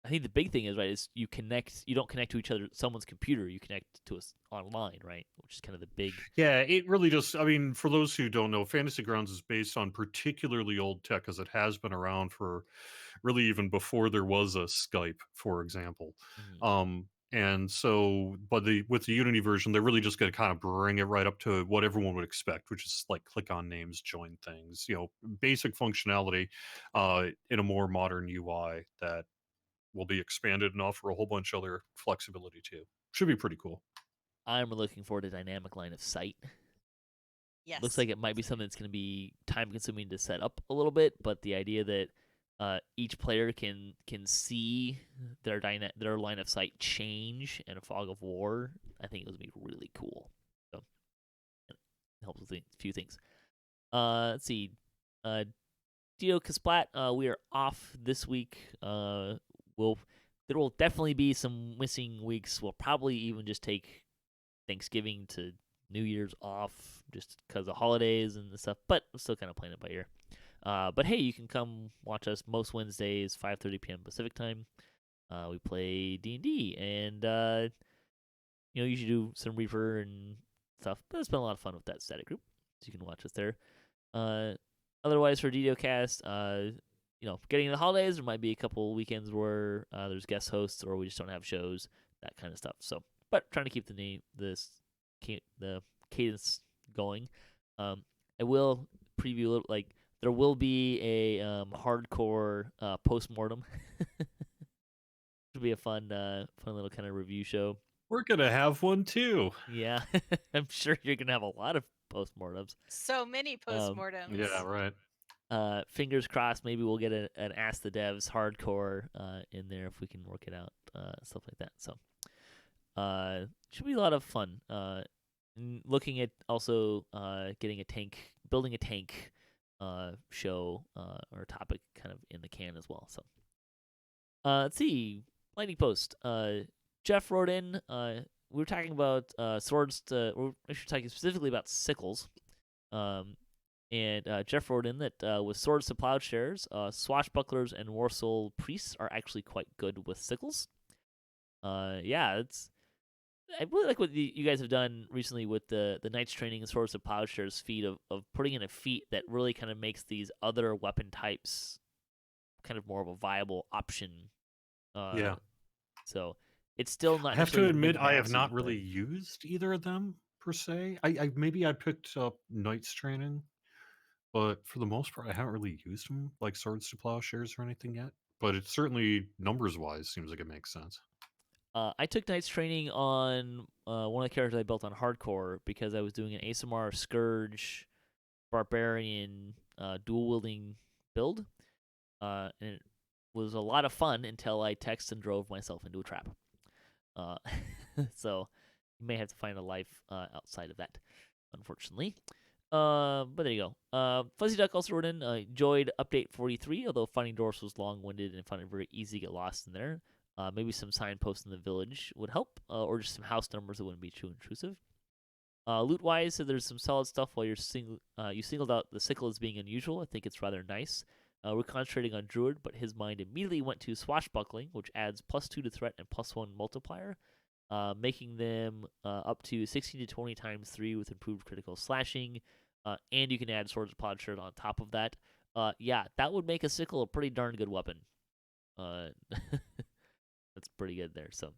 [SPEAKER 1] I think the big thing is you don't connect to each other someone's computer, you connect to us online, right? Which is kind of the big.
[SPEAKER 2] Yeah, it really just. I mean, for those who don't know, Fantasy Grounds is based on particularly old tech, because it has been around for really even before there was a Skype, for example. And so, but with the Unity version, they're really just going to kind of bring it right up to what everyone would expect, which is like click on names, join things, basic functionality in a more modern UI that will be expanded and offer a whole bunch of other flexibility too. Should be pretty cool.
[SPEAKER 1] I'm looking forward to dynamic line of sight. Looks
[SPEAKER 3] Yes.
[SPEAKER 1] like it might be something that's going to be time consuming to set up a little bit, but the idea that each player can see their line of sight change in a fog of war, I think it would be really cool. So it helps with a few things. Let's see. DDOCast, we are off this week. There will definitely be some missing weeks. We'll probably even just take Thanksgiving to New Year's off just because of holidays and stuff, but I'm still kind of playing it by ear. But hey, you can come watch us most Wednesdays, 5:30 p.m. Pacific time. We play D&D, and you usually do some Reaper and stuff, but it's been a lot of fun with that static group, so you can watch us there. Otherwise, for DDOcast, getting into the holidays, there might be a couple weekends where there's guest hosts or we just don't have shows, that kind of stuff. So, but trying to keep the cadence going. I will preview a little, like there will be a hardcore postmortem. It'll be a fun little kind of review show.
[SPEAKER 2] We're gonna have one too.
[SPEAKER 1] Yeah, I'm sure you're gonna have a lot of postmortems.
[SPEAKER 3] So many postmortems.
[SPEAKER 2] Yeah, right.
[SPEAKER 1] Fingers crossed, maybe we'll get an Ask the Devs hardcore in there if we can work it out, stuff like that. So, should be a lot of fun. Looking at also building a tank show or topic kind of in the can as well. So, let's see, lightning post. Jeff wrote in. We were talking about swords. We're actually talking specifically about sickles. And Jeff wrote in that with swords to plowshares, swashbucklers and warsoul priests are actually quite good with sickles. Yeah, I really like what you guys have done recently with the Knights Training and Swords to Plowshares feat of putting in a feat that really kind of makes these other weapon types kind of more of a viable option.
[SPEAKER 2] Yeah.
[SPEAKER 1] So it's still not.
[SPEAKER 2] I have to admit, I have not
[SPEAKER 1] but
[SPEAKER 2] really used either of them per se. Maybe I picked up Knights Training, but for the most part, I haven't really used them like Swords to Plowshares or anything yet. But it certainly, numbers wise, seems like it makes sense.
[SPEAKER 1] I took Knights Training on one of the characters I built on Hardcore because I was doing an ASMR Scourge Barbarian dual wielding build, and it was a lot of fun until I texted and drove myself into a trap. So you may have to find a life outside of that, unfortunately. But there you go. Fuzzy Duck also wrote in, enjoyed update 43, although finding doors was long-winded and found it very easy to get lost in there. Maybe some signposts in the village would help, or just some house numbers that wouldn't be too intrusive. Loot-wise, so there's some solid stuff while you singled out the sickle as being unusual. I think it's rather nice. We're concentrating on Druid, but his mind immediately went to Swashbuckling, which adds +2 to threat and +1 multiplier, making them up to 16 to 20 times 3 with improved critical slashing, and you can add Swords of Plowshare on top of that. Yeah, that would make a sickle a pretty darn good weapon. That's pretty good there. So,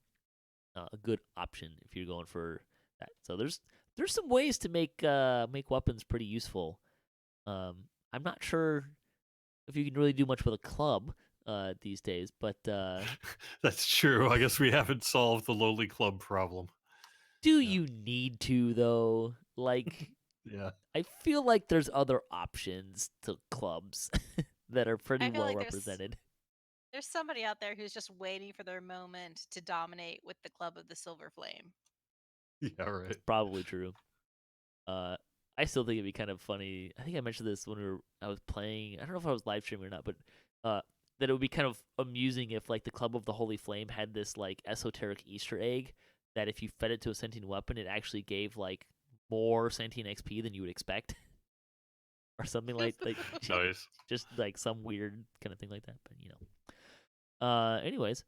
[SPEAKER 1] a good option if you're going for that. So there's some ways to make weapons pretty useful. I'm not sure if you can really do much with a club these days, but
[SPEAKER 2] That's true. I guess we haven't solved the lowly club problem.
[SPEAKER 1] do you need to though? Like,
[SPEAKER 2] Yeah.
[SPEAKER 1] I feel like there's other options to clubs that are pretty
[SPEAKER 3] I feel
[SPEAKER 1] well
[SPEAKER 3] like
[SPEAKER 1] represented.
[SPEAKER 3] there's somebody out there who's just waiting for their moment to dominate with the Club of the Silver Flame.
[SPEAKER 2] Yeah, right.
[SPEAKER 1] Probably true. I still think it'd be kind of funny. I think I mentioned this when I was playing. I don't know if I was live streaming or not, but that it would be kind of amusing if like the Club of the Holy Flame had this like esoteric Easter egg that if you fed it to a sentient weapon, it actually gave like more sentient XP than you would expect, or something like
[SPEAKER 2] Nice.
[SPEAKER 1] just like some weird kind of thing like that. But anyways,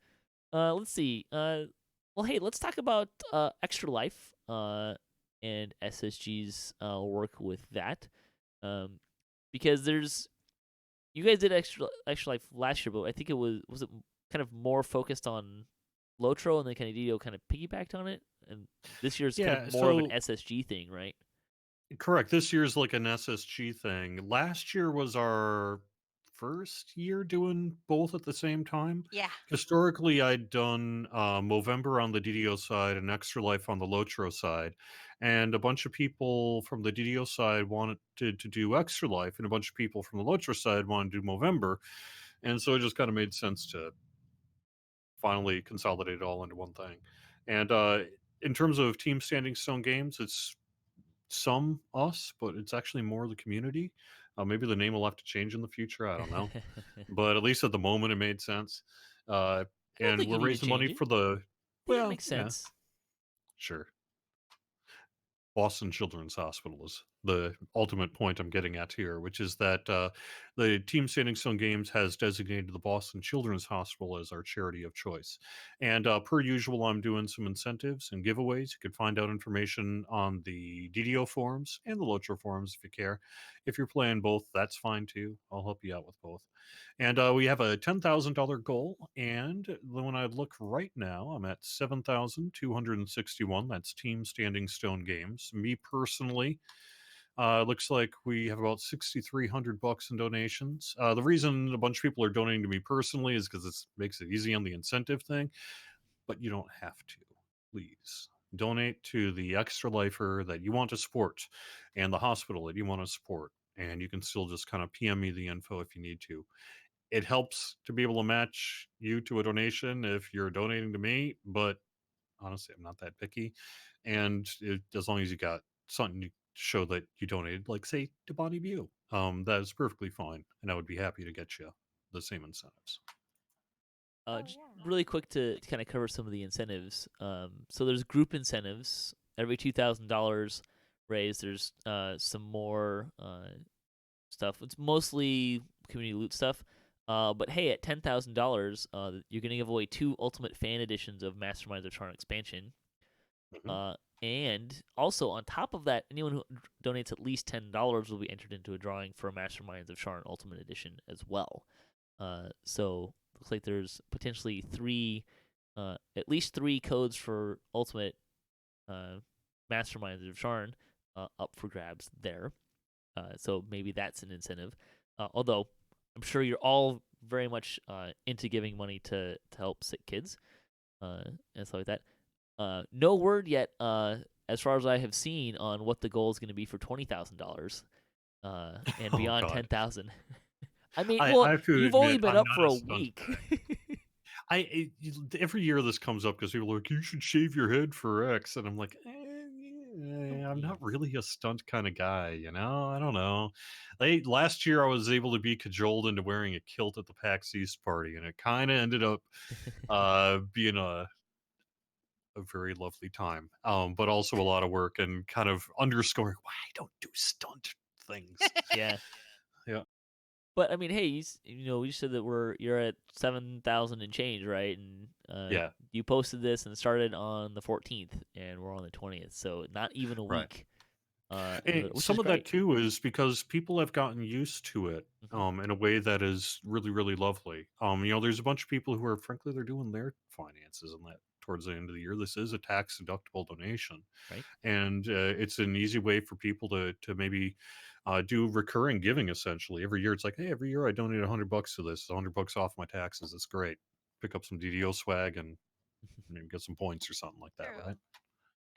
[SPEAKER 1] let's see. Well, hey, let's talk about Extra Life and SSG's work with that. Because you guys did Extra Life last year, but I think it was it kind of more focused on Lotro and then kind of DDO kind of piggybacked on it, and this year's kind of
[SPEAKER 2] Yeah,
[SPEAKER 1] more of an
[SPEAKER 2] so
[SPEAKER 1] SSG thing, right?
[SPEAKER 2] correct. This year's like an SSG thing. Last year was our first year doing both at the same time.
[SPEAKER 3] Yeah.
[SPEAKER 2] Historically, I'd done Movember on the DDO side and Extra Life on the Lotro side. And a bunch of people from the DDO side wanted to do Extra Life, and a bunch of people from the Lotro side wanted to do Movember. And so it just kind of made sense to finally consolidate it all into one thing. And in terms of Team Standing Stone games, it's some us, but it's actually more the community. Maybe the name will have to change in the future. I don't know,
[SPEAKER 1] I
[SPEAKER 2] but at least at the moment, it made sense. Uh,
[SPEAKER 1] don't
[SPEAKER 2] and
[SPEAKER 1] think you
[SPEAKER 2] we're
[SPEAKER 1] need to
[SPEAKER 2] raising money
[SPEAKER 1] change it.
[SPEAKER 2] for the.
[SPEAKER 1] I think it
[SPEAKER 2] Well,
[SPEAKER 1] makes
[SPEAKER 2] yeah,
[SPEAKER 1] sense.
[SPEAKER 2] sure. Boston Children's Hospital is the ultimate point I'm getting at here, which is that the Team Standing Stone Games has designated the Boston Children's Hospital as our charity of choice. And per usual, I'm doing some incentives and giveaways. You can find out information on the DDO forums and the Lotro forums if you care. If you're playing both, that's fine too. I'll help you out with both. And we have a $10,000 goal. And when I look right now, I'm at 7,261. That's Team Standing Stone Games. Me personally, looks like we have about 6,300 bucks in donations. The reason a bunch of people are donating to me personally is because it makes it easy on the incentive thing, but you don't have to. Please donate to the extra lifer that you want to support and the hospital that you want to support. And you can still just kind of PM me the info if you need to. It helps to be able to match you to a donation if you're donating to me, but honestly, I'm not that picky. And as long as you got something to show that you donated, like say to BonnieBew, that is perfectly fine, and I would be happy to get you the same incentives.
[SPEAKER 3] Oh
[SPEAKER 1] Just
[SPEAKER 3] yeah.
[SPEAKER 1] really quick to kind of cover some of the incentives. So there's group incentives. Every $2,000 raised, there's some more stuff. It's mostly community loot stuff. But hey, at $10,000, you're gonna give away 2 Ultimate Fan editions of Masterminds of Charn expansion.
[SPEAKER 2] Mhm.
[SPEAKER 1] Uh, and also on top of that, anyone who donates at least $10 will be entered into a drawing for a Masterminds of Charn Ultimate Edition as well. So looks like there's potentially at least 3 codes for Ultimate Masterminds of Charn up for grabs there. So maybe that's an incentive. Although I'm sure you're all very much into giving money to help sick kids and stuff like that. No word yet, as far as I have seen, on what the goal is going to be for $20,000 and
[SPEAKER 2] Oh
[SPEAKER 1] beyond
[SPEAKER 2] God,
[SPEAKER 1] 10,000. I mean,
[SPEAKER 2] I
[SPEAKER 1] well,
[SPEAKER 2] have to
[SPEAKER 1] you've only
[SPEAKER 2] admit
[SPEAKER 1] been
[SPEAKER 2] I'm
[SPEAKER 1] up
[SPEAKER 2] not
[SPEAKER 1] for
[SPEAKER 2] a
[SPEAKER 1] a
[SPEAKER 2] stunt
[SPEAKER 1] week.
[SPEAKER 2] guy. Every year this comes up because people are like, you should shave your head for X, and I'm like, I'm not really a stunt kind of guy, you know. I don't know. Last year I was able to be cajoled into wearing a kilt at the PAX East party, and it kind of ended up being a very lovely time, but also a lot of work and kind of underscoring why I don't do stunt things.
[SPEAKER 1] Yeah.
[SPEAKER 2] Yeah,
[SPEAKER 1] But I mean, hey, you said that you're at 7,000 and change, right? And
[SPEAKER 2] yeah,
[SPEAKER 1] you posted this and started on the 14th, and we're on the 20th, so not even a
[SPEAKER 2] right.
[SPEAKER 1] week, which is
[SPEAKER 2] Some of that
[SPEAKER 1] great.
[SPEAKER 2] too is because people have gotten used to it
[SPEAKER 1] Hmm.
[SPEAKER 2] in a way that is really, really lovely. There's a bunch of people who are frankly they're doing their finances and that towards the end of the year. This is a tax deductible donation,
[SPEAKER 1] Right?
[SPEAKER 2] and it's an easy way for people to maybe do recurring giving. Essentially, every year it's like, hey, every year I donate $100 to this, $100 off my taxes. It's great. Pick up some DDO swag and maybe get some points or something like that, right?
[SPEAKER 3] True.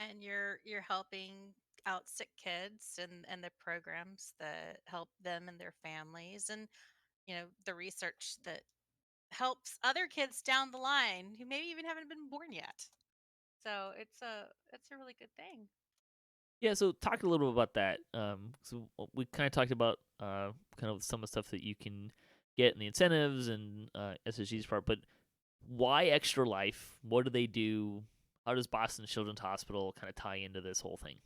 [SPEAKER 3] And you're helping out sick kids and the programs that help them and their families, and the research that helps other kids down the line who maybe even haven't been born yet. So it's a really good thing.
[SPEAKER 1] Yeah. So talk a little bit about that. So we kind of talked about kind of some of the stuff that you can get in the incentives and SSG's part, but why Extra Life? What do they do? How does Boston Children's Hospital kind of tie into this whole thing?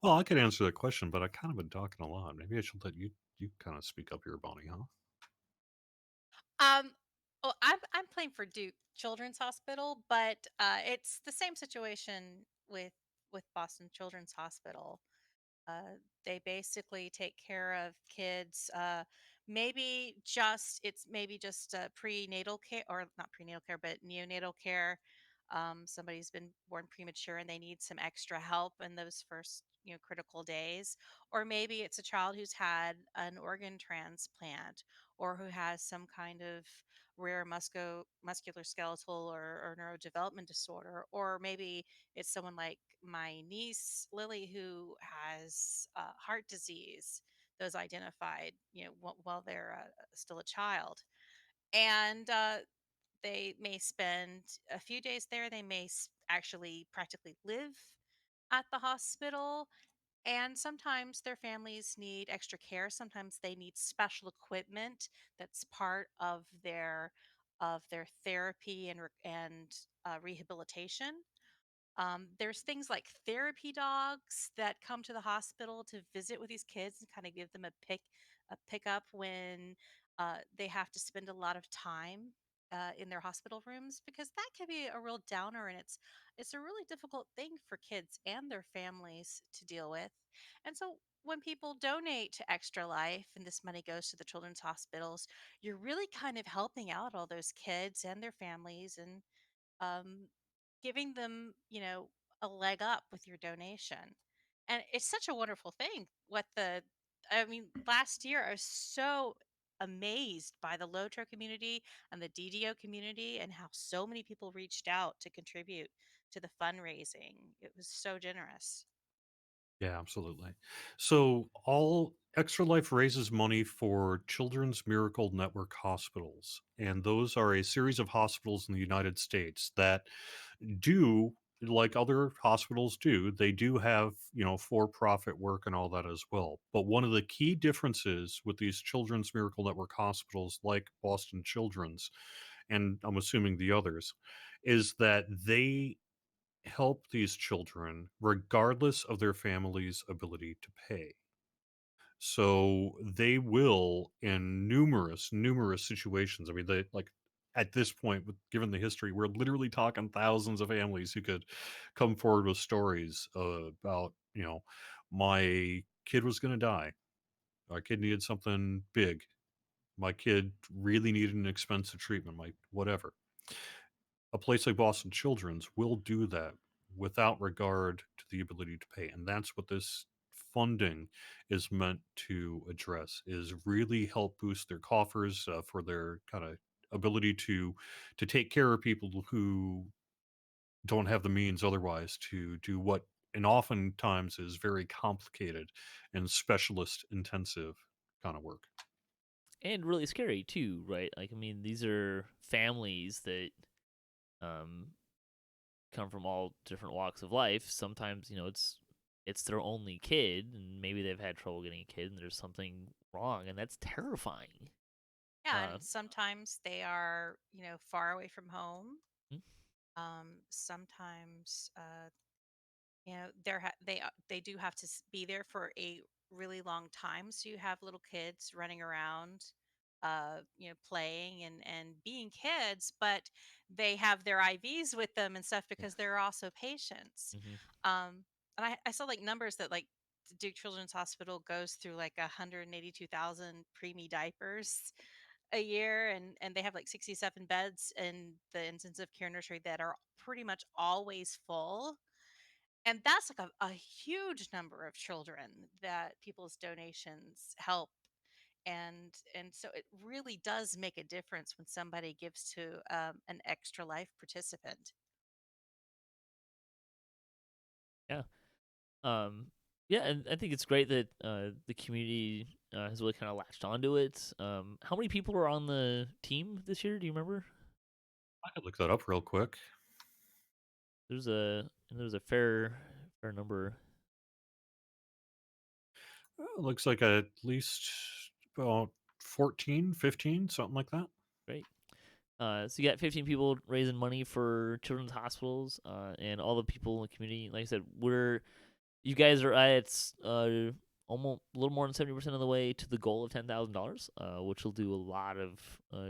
[SPEAKER 2] Well, I could answer that question, but I kind of been talking a lot. Maybe I should let you kind of speak up here, Bonnie, huh?
[SPEAKER 3] Um, well, I'm playing for Duke Children's Hospital, but it's the same situation with Boston Children's Hospital. They basically take care of kids. maybe just prenatal care, or not prenatal care, but neonatal care. Somebody's been born premature and they need some extra help in those first, critical days. Or maybe it's a child who's had an organ transplant, or who has some kind of rare muscular skeletal or neurodevelopment disorder. Or maybe it's someone like my niece Lily, who has heart disease, those identified, while they're still a child. And they may spend a few days there. They may actually practically live at the hospital. And sometimes their families need extra care. Sometimes they need special equipment that's part of their therapy and rehabilitation. There's things like therapy dogs that come to the hospital to visit with these kids and kind of give them a pickup when they have to spend a lot of time in their hospital rooms, because that can be a real downer, and it's a really difficult thing for kids and their families to deal with. And so when people donate to Extra Life and this money goes to the children's hospitals, you're really kind of helping out all those kids and their families, and um, giving them, a leg up with your donation. And it's such a wonderful thing. I mean, last year I was so amazed by the Lotro community and the DDO community, and how so many people reached out to contribute to the fundraising. It was so generous.
[SPEAKER 2] Yeah, absolutely. So, all Extra Life raises money for Children's Miracle Network hospitals, and those are a series of hospitals in the United States that do, like other hospitals do, they do have, for-profit work and all that as well. But one of the key differences with these Children's Miracle Network hospitals, like Boston Children's, and I'm assuming the others, is that they help these children regardless of their family's ability to pay. So they will, in numerous situations. I mean, they like at this point, given the history, we're literally talking thousands of families who could come forward with stories about, my kid was going to die. My kid needed something big. My kid really needed an expensive treatment. My whatever. A place like Boston Children's will do that without regard to the ability to pay. And that's what this funding is meant to address, is really help boost their coffers for their kind of ability to take care of people who don't have the means otherwise to do what and oftentimes is very complicated and specialist intensive kind of work.
[SPEAKER 1] And really scary too, right? Like, I mean, these are families that um come from all different walks of life. Sometimes, it's their only kid, and maybe they've had trouble getting a kid, and there's something wrong, and that's terrifying.
[SPEAKER 3] Yeah,
[SPEAKER 1] Uh,
[SPEAKER 3] and sometimes they are, far away from home.
[SPEAKER 1] mm,
[SPEAKER 3] Sometimes they do have to be there for a really long time, so you have little kids running around, playing and being kids, but they have their IVs with them and stuff,
[SPEAKER 1] yeah.
[SPEAKER 3] because they're also patients.
[SPEAKER 1] Hmm.
[SPEAKER 3] And I saw like numbers that, like, Duke Children's Hospital goes through like 182,000 preemie diapers a year, and they have like 67 beds in the intensive care nursery that are pretty much always full. And that's like a huge number of children that people's donations help. And so it really does make a difference when somebody gives to an Extra Life participant.
[SPEAKER 1] Yeah. Um, yeah, and I think it's great that the community has really kind of latched onto it. How many people are on the team this year? Do you remember?
[SPEAKER 2] I could look that up real quick.
[SPEAKER 1] There's a fair number.
[SPEAKER 2] Looks like at least about 14, 15, something like that.
[SPEAKER 1] Great. So you got 15 people raising money for children's hospitals, and all the people in the community. Like I said, you guys are at almost a little more than 70% of the way to the goal of $10,000, which will do a lot of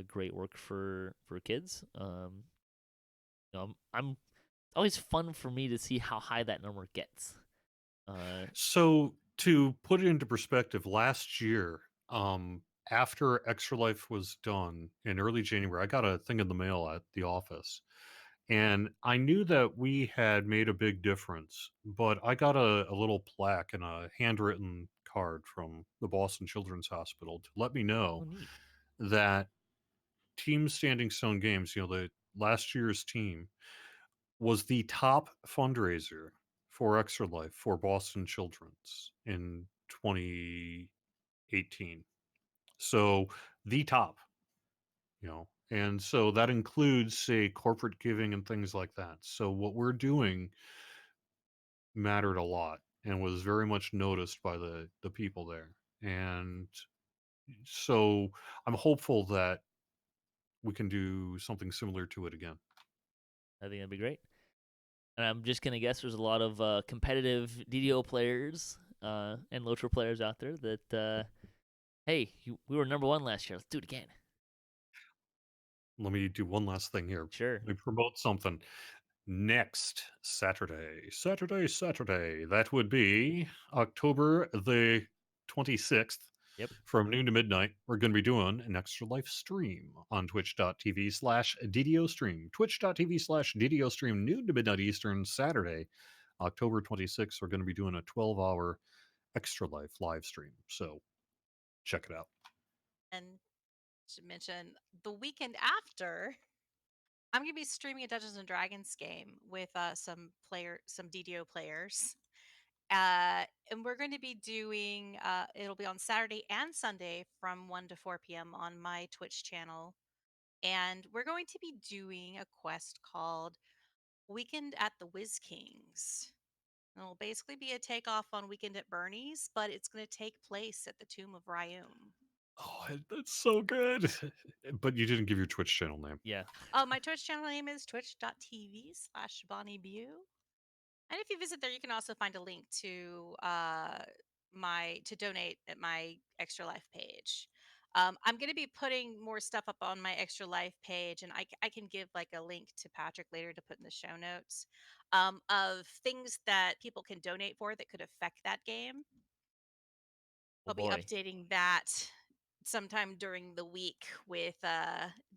[SPEAKER 1] great work for kids. I'm always fun for me to see how high that number gets. Uh,
[SPEAKER 2] So to put it into perspective, last year, after Extra Life was done in early January, I got a thing in the mail at the office. And I knew that we had made a big difference, but I got a little plaque and a handwritten card from the Boston Children's Hospital to let me
[SPEAKER 1] Oh,
[SPEAKER 2] know
[SPEAKER 1] neat.
[SPEAKER 2] that Team Standing Stone Games, the last year's team, was the top fundraiser for Extra Life for Boston Children's in 2018. So the top, and so that includes, say, corporate giving and things like that. So what we're doing mattered a lot and was very much noticed by the people there. And so I'm hopeful that we can do something similar to it again.
[SPEAKER 1] I think that'd be great. And I'm just gonna guess there's a lot of competitive DDO players and Lotro players out there that, hey, we were number 1 last year. Let's do it again.
[SPEAKER 2] Let me do one last thing here.
[SPEAKER 1] Sure.
[SPEAKER 2] Let me promote something. Next Saturday, that would be October the 26th.
[SPEAKER 1] Yep.
[SPEAKER 2] From noon to midnight, we're going to be doing an Extra Life stream on twitch.tv/DDO stream. Twitch.tv/DDO stream, noon to midnight Eastern, Saturday, October 26th. We're going to be doing a 12-hour Extra Life live stream. So check it out.
[SPEAKER 3] And to mention, the weekend after, I'm going to be streaming a Dungeons and Dragons game with some DDO players. And we're going to be doing, it'll be on Saturday and Sunday from 1 to 4 p.m. on my Twitch channel. And we're going to be doing a quest called Weekend at the Whiz Kings. It'll basically be a takeoff on Weekend at Bernie's, but it's going to take place at the Tomb of Ryum.
[SPEAKER 2] Oh, that's so good. But you didn't give your Twitch channel name.
[SPEAKER 1] Yeah.
[SPEAKER 3] My Twitch channel name is twitch.tv/BonnieBew. And if you visit there, you can also find a link to donate at my Extra Life page. I'm going to be putting more stuff up on my Extra Life page, and I can give like a link to Patrick later to put in the show notes of things that people can donate for that could affect that game.
[SPEAKER 1] Oh,
[SPEAKER 3] I'll be
[SPEAKER 1] boy.
[SPEAKER 3] updating that sometime during the week with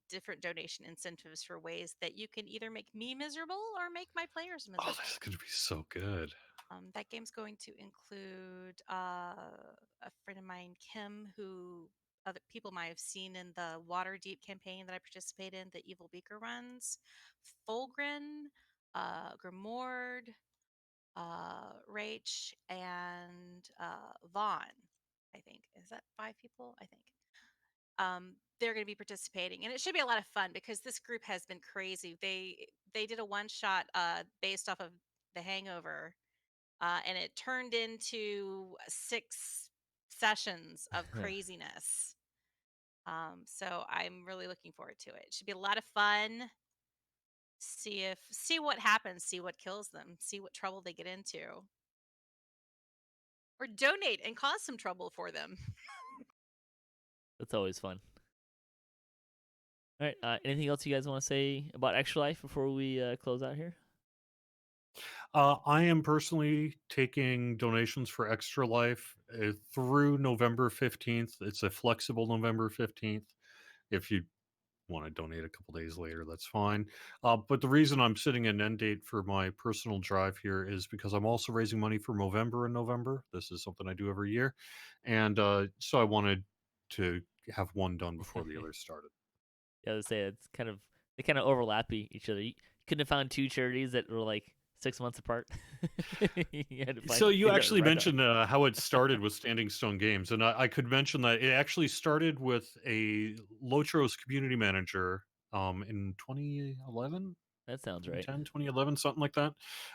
[SPEAKER 3] different donation incentives for ways that you can either make me miserable or make my players
[SPEAKER 2] Oh,
[SPEAKER 3] miserable.
[SPEAKER 2] this is going to be so good.
[SPEAKER 3] That game's going to include a friend of mine, Kim, who other people might have seen in the Waterdeep campaign that I participate in, the Evil Beaker runs, Fulgrin, Grimord, Rach, and Vaughn. I think is that 5 people. I think they're going to be participating, and it should be a lot of fun because this group has been crazy. They did a one shot based off of The Hangover, and it turned into 6 sessions of craziness. So I'm really looking forward to it. It should be a lot of fun. See what happens, see what kills them, see what trouble they get into, or donate and cause some trouble for them.
[SPEAKER 1] That's always fun. All right. Anything else you guys want to say about Extra Life before we close out here?
[SPEAKER 2] I am personally taking donations for Extra Life through November 15th. It's a flexible November 15th. If you want to donate a couple days later, that's fine. But the reason I'm setting an end date for my personal drive here is because I'm also raising money for Movember in November. This is something I do every year. And so I wanted to have one done before the other started.
[SPEAKER 1] Yeah, I would say they kind of overlap each other. You couldn't have found 2 charities that were like 6 months apart.
[SPEAKER 2] So you actually
[SPEAKER 1] right
[SPEAKER 2] mentioned how it started with Standing Stone Games, and I could mention that it actually started with a Lotro's community manager in 2011,
[SPEAKER 1] That sounds right.
[SPEAKER 2] 2010, 2011, something like that.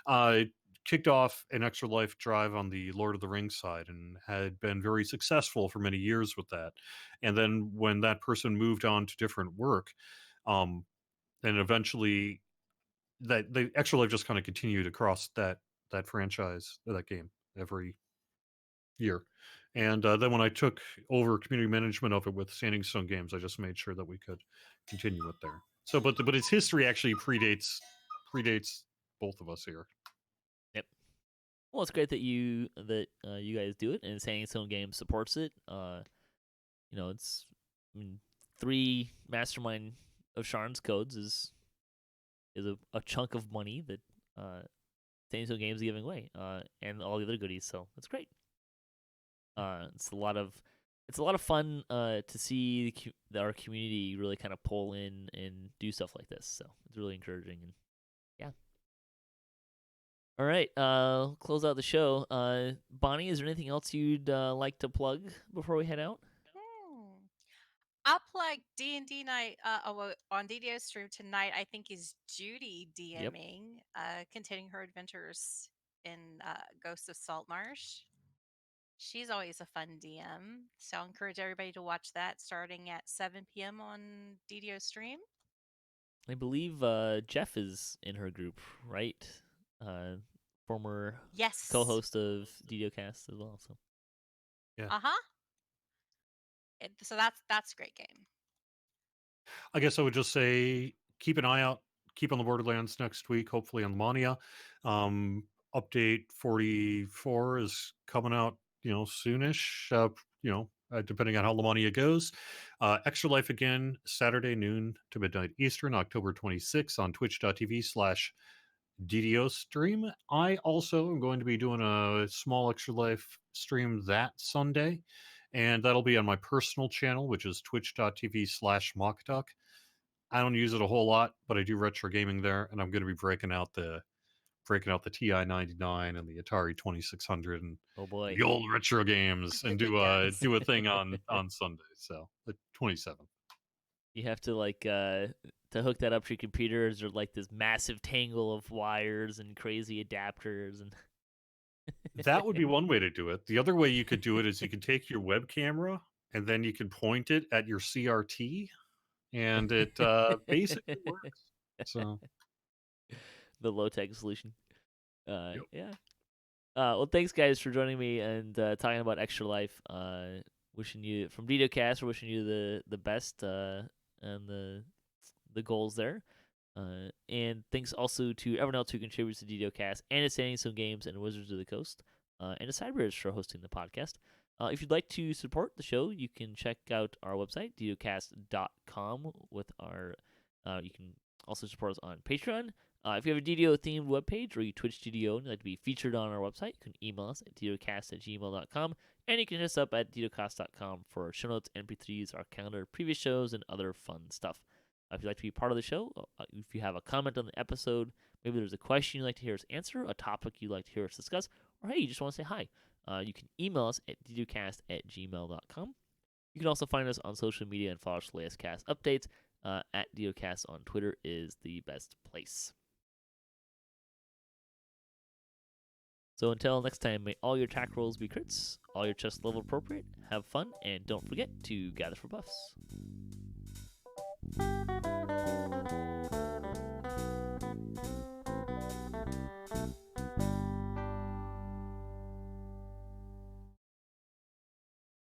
[SPEAKER 2] It kicked off an Extra Life drive on the Lord of the Rings side and had been very successful for many years with that. And then when that person moved on to different work, um, and eventually that the Extra Life just kind of continued across that franchise, that game every year. And then when I took over community management of it with Standing Stone Games, I just made sure that we could continue it there. So, but its history actually predates both of us here.
[SPEAKER 1] Yep. Well, it's great that you guys do it, and Standing Stone Games supports it. it's I mean 3 mastermind of Sharn's codes is a chunk of money that Tanso Games is giving away, and all the other goodies. So that's great. It's a lot of fun to see our community really kind of pull in and do stuff like this. So it's really encouraging, and yeah. All right, close out the show. Bonnie, is there anything else you'd like to plug before we head out?
[SPEAKER 3] Hmm. I'll plug D&D night on DDO stream tonight. I think is Judy
[SPEAKER 1] Yep.
[SPEAKER 3] DMing, continuing her adventures in Ghosts of Saltmarsh. She's always a fun DM, so I'll encourage everybody to watch that starting at 7 p.m. on DDO stream.
[SPEAKER 1] I believe Jeff is in her group, right? Former
[SPEAKER 3] Yes.
[SPEAKER 1] co-host of DDOcast as well. So
[SPEAKER 2] Yeah.
[SPEAKER 3] So that's a great game.
[SPEAKER 2] I guess I would just say keep an eye out, keep on the Borderlands next week, hopefully on Mania. Update 44 is coming out, soonish, depending on how Lamania goes. Extra Life again, Saturday noon to midnight Eastern, October 26th on twitch.tv/DDO stream. I also am going to be doing a small Extra Life stream that Sunday, and that'll be on my personal channel, which is twitch.tv/mockduck. I don't use it a whole lot, but I do retro gaming there, and I'm going to be breaking out the TI 99 and the Atari 2600 and
[SPEAKER 1] oh boy,
[SPEAKER 2] the old retro games, and
[SPEAKER 3] The
[SPEAKER 2] do
[SPEAKER 3] good
[SPEAKER 2] a
[SPEAKER 3] guns.
[SPEAKER 2] do a thing on Sunday. So the 27th.
[SPEAKER 1] you have to to hook that up to your computer. Is there like this massive tangle of wires and crazy adapters and
[SPEAKER 2] That would be one way to do it. The other way you could do it is you could take your web camera and then you can point it at your CRT, and it basically works. So
[SPEAKER 1] the low tech solution.
[SPEAKER 2] Yep.
[SPEAKER 1] Yeah. Well, thanks guys for joining me and talking about Extra Life. Wishing you from DDOcast, we're wishing you the best and the goals there. And thanks also to everyone else who contributes to DDOcast and to Standing Some Games and Wizards of the Coast, and to Cybridge for hosting the podcast. If you'd like to support the show, you can check out our website, DDOcast.com, with our. You can also support us on Patreon. If you have a DDO themed webpage or you Twitch DDO and you'd like to be featured on our website, you can email us at ddocast@gmail.com, and you can hit us up at ddocast.com for show notes, MP3s, our calendar, previous shows, and other fun stuff. If you'd like to be part of the show, if you have a comment on the episode, maybe there's a question you'd like to hear us answer, a topic you'd like to hear us discuss, or hey, you just want to say hi, you can email us at ddocast@gmail.com. You can also find us on social media and follow us for latest cast updates. At DDOcast on Twitter is the best place. So until next time, may all your attack rolls be crits, all your chests level appropriate, have fun, and don't forget to gather for buffs.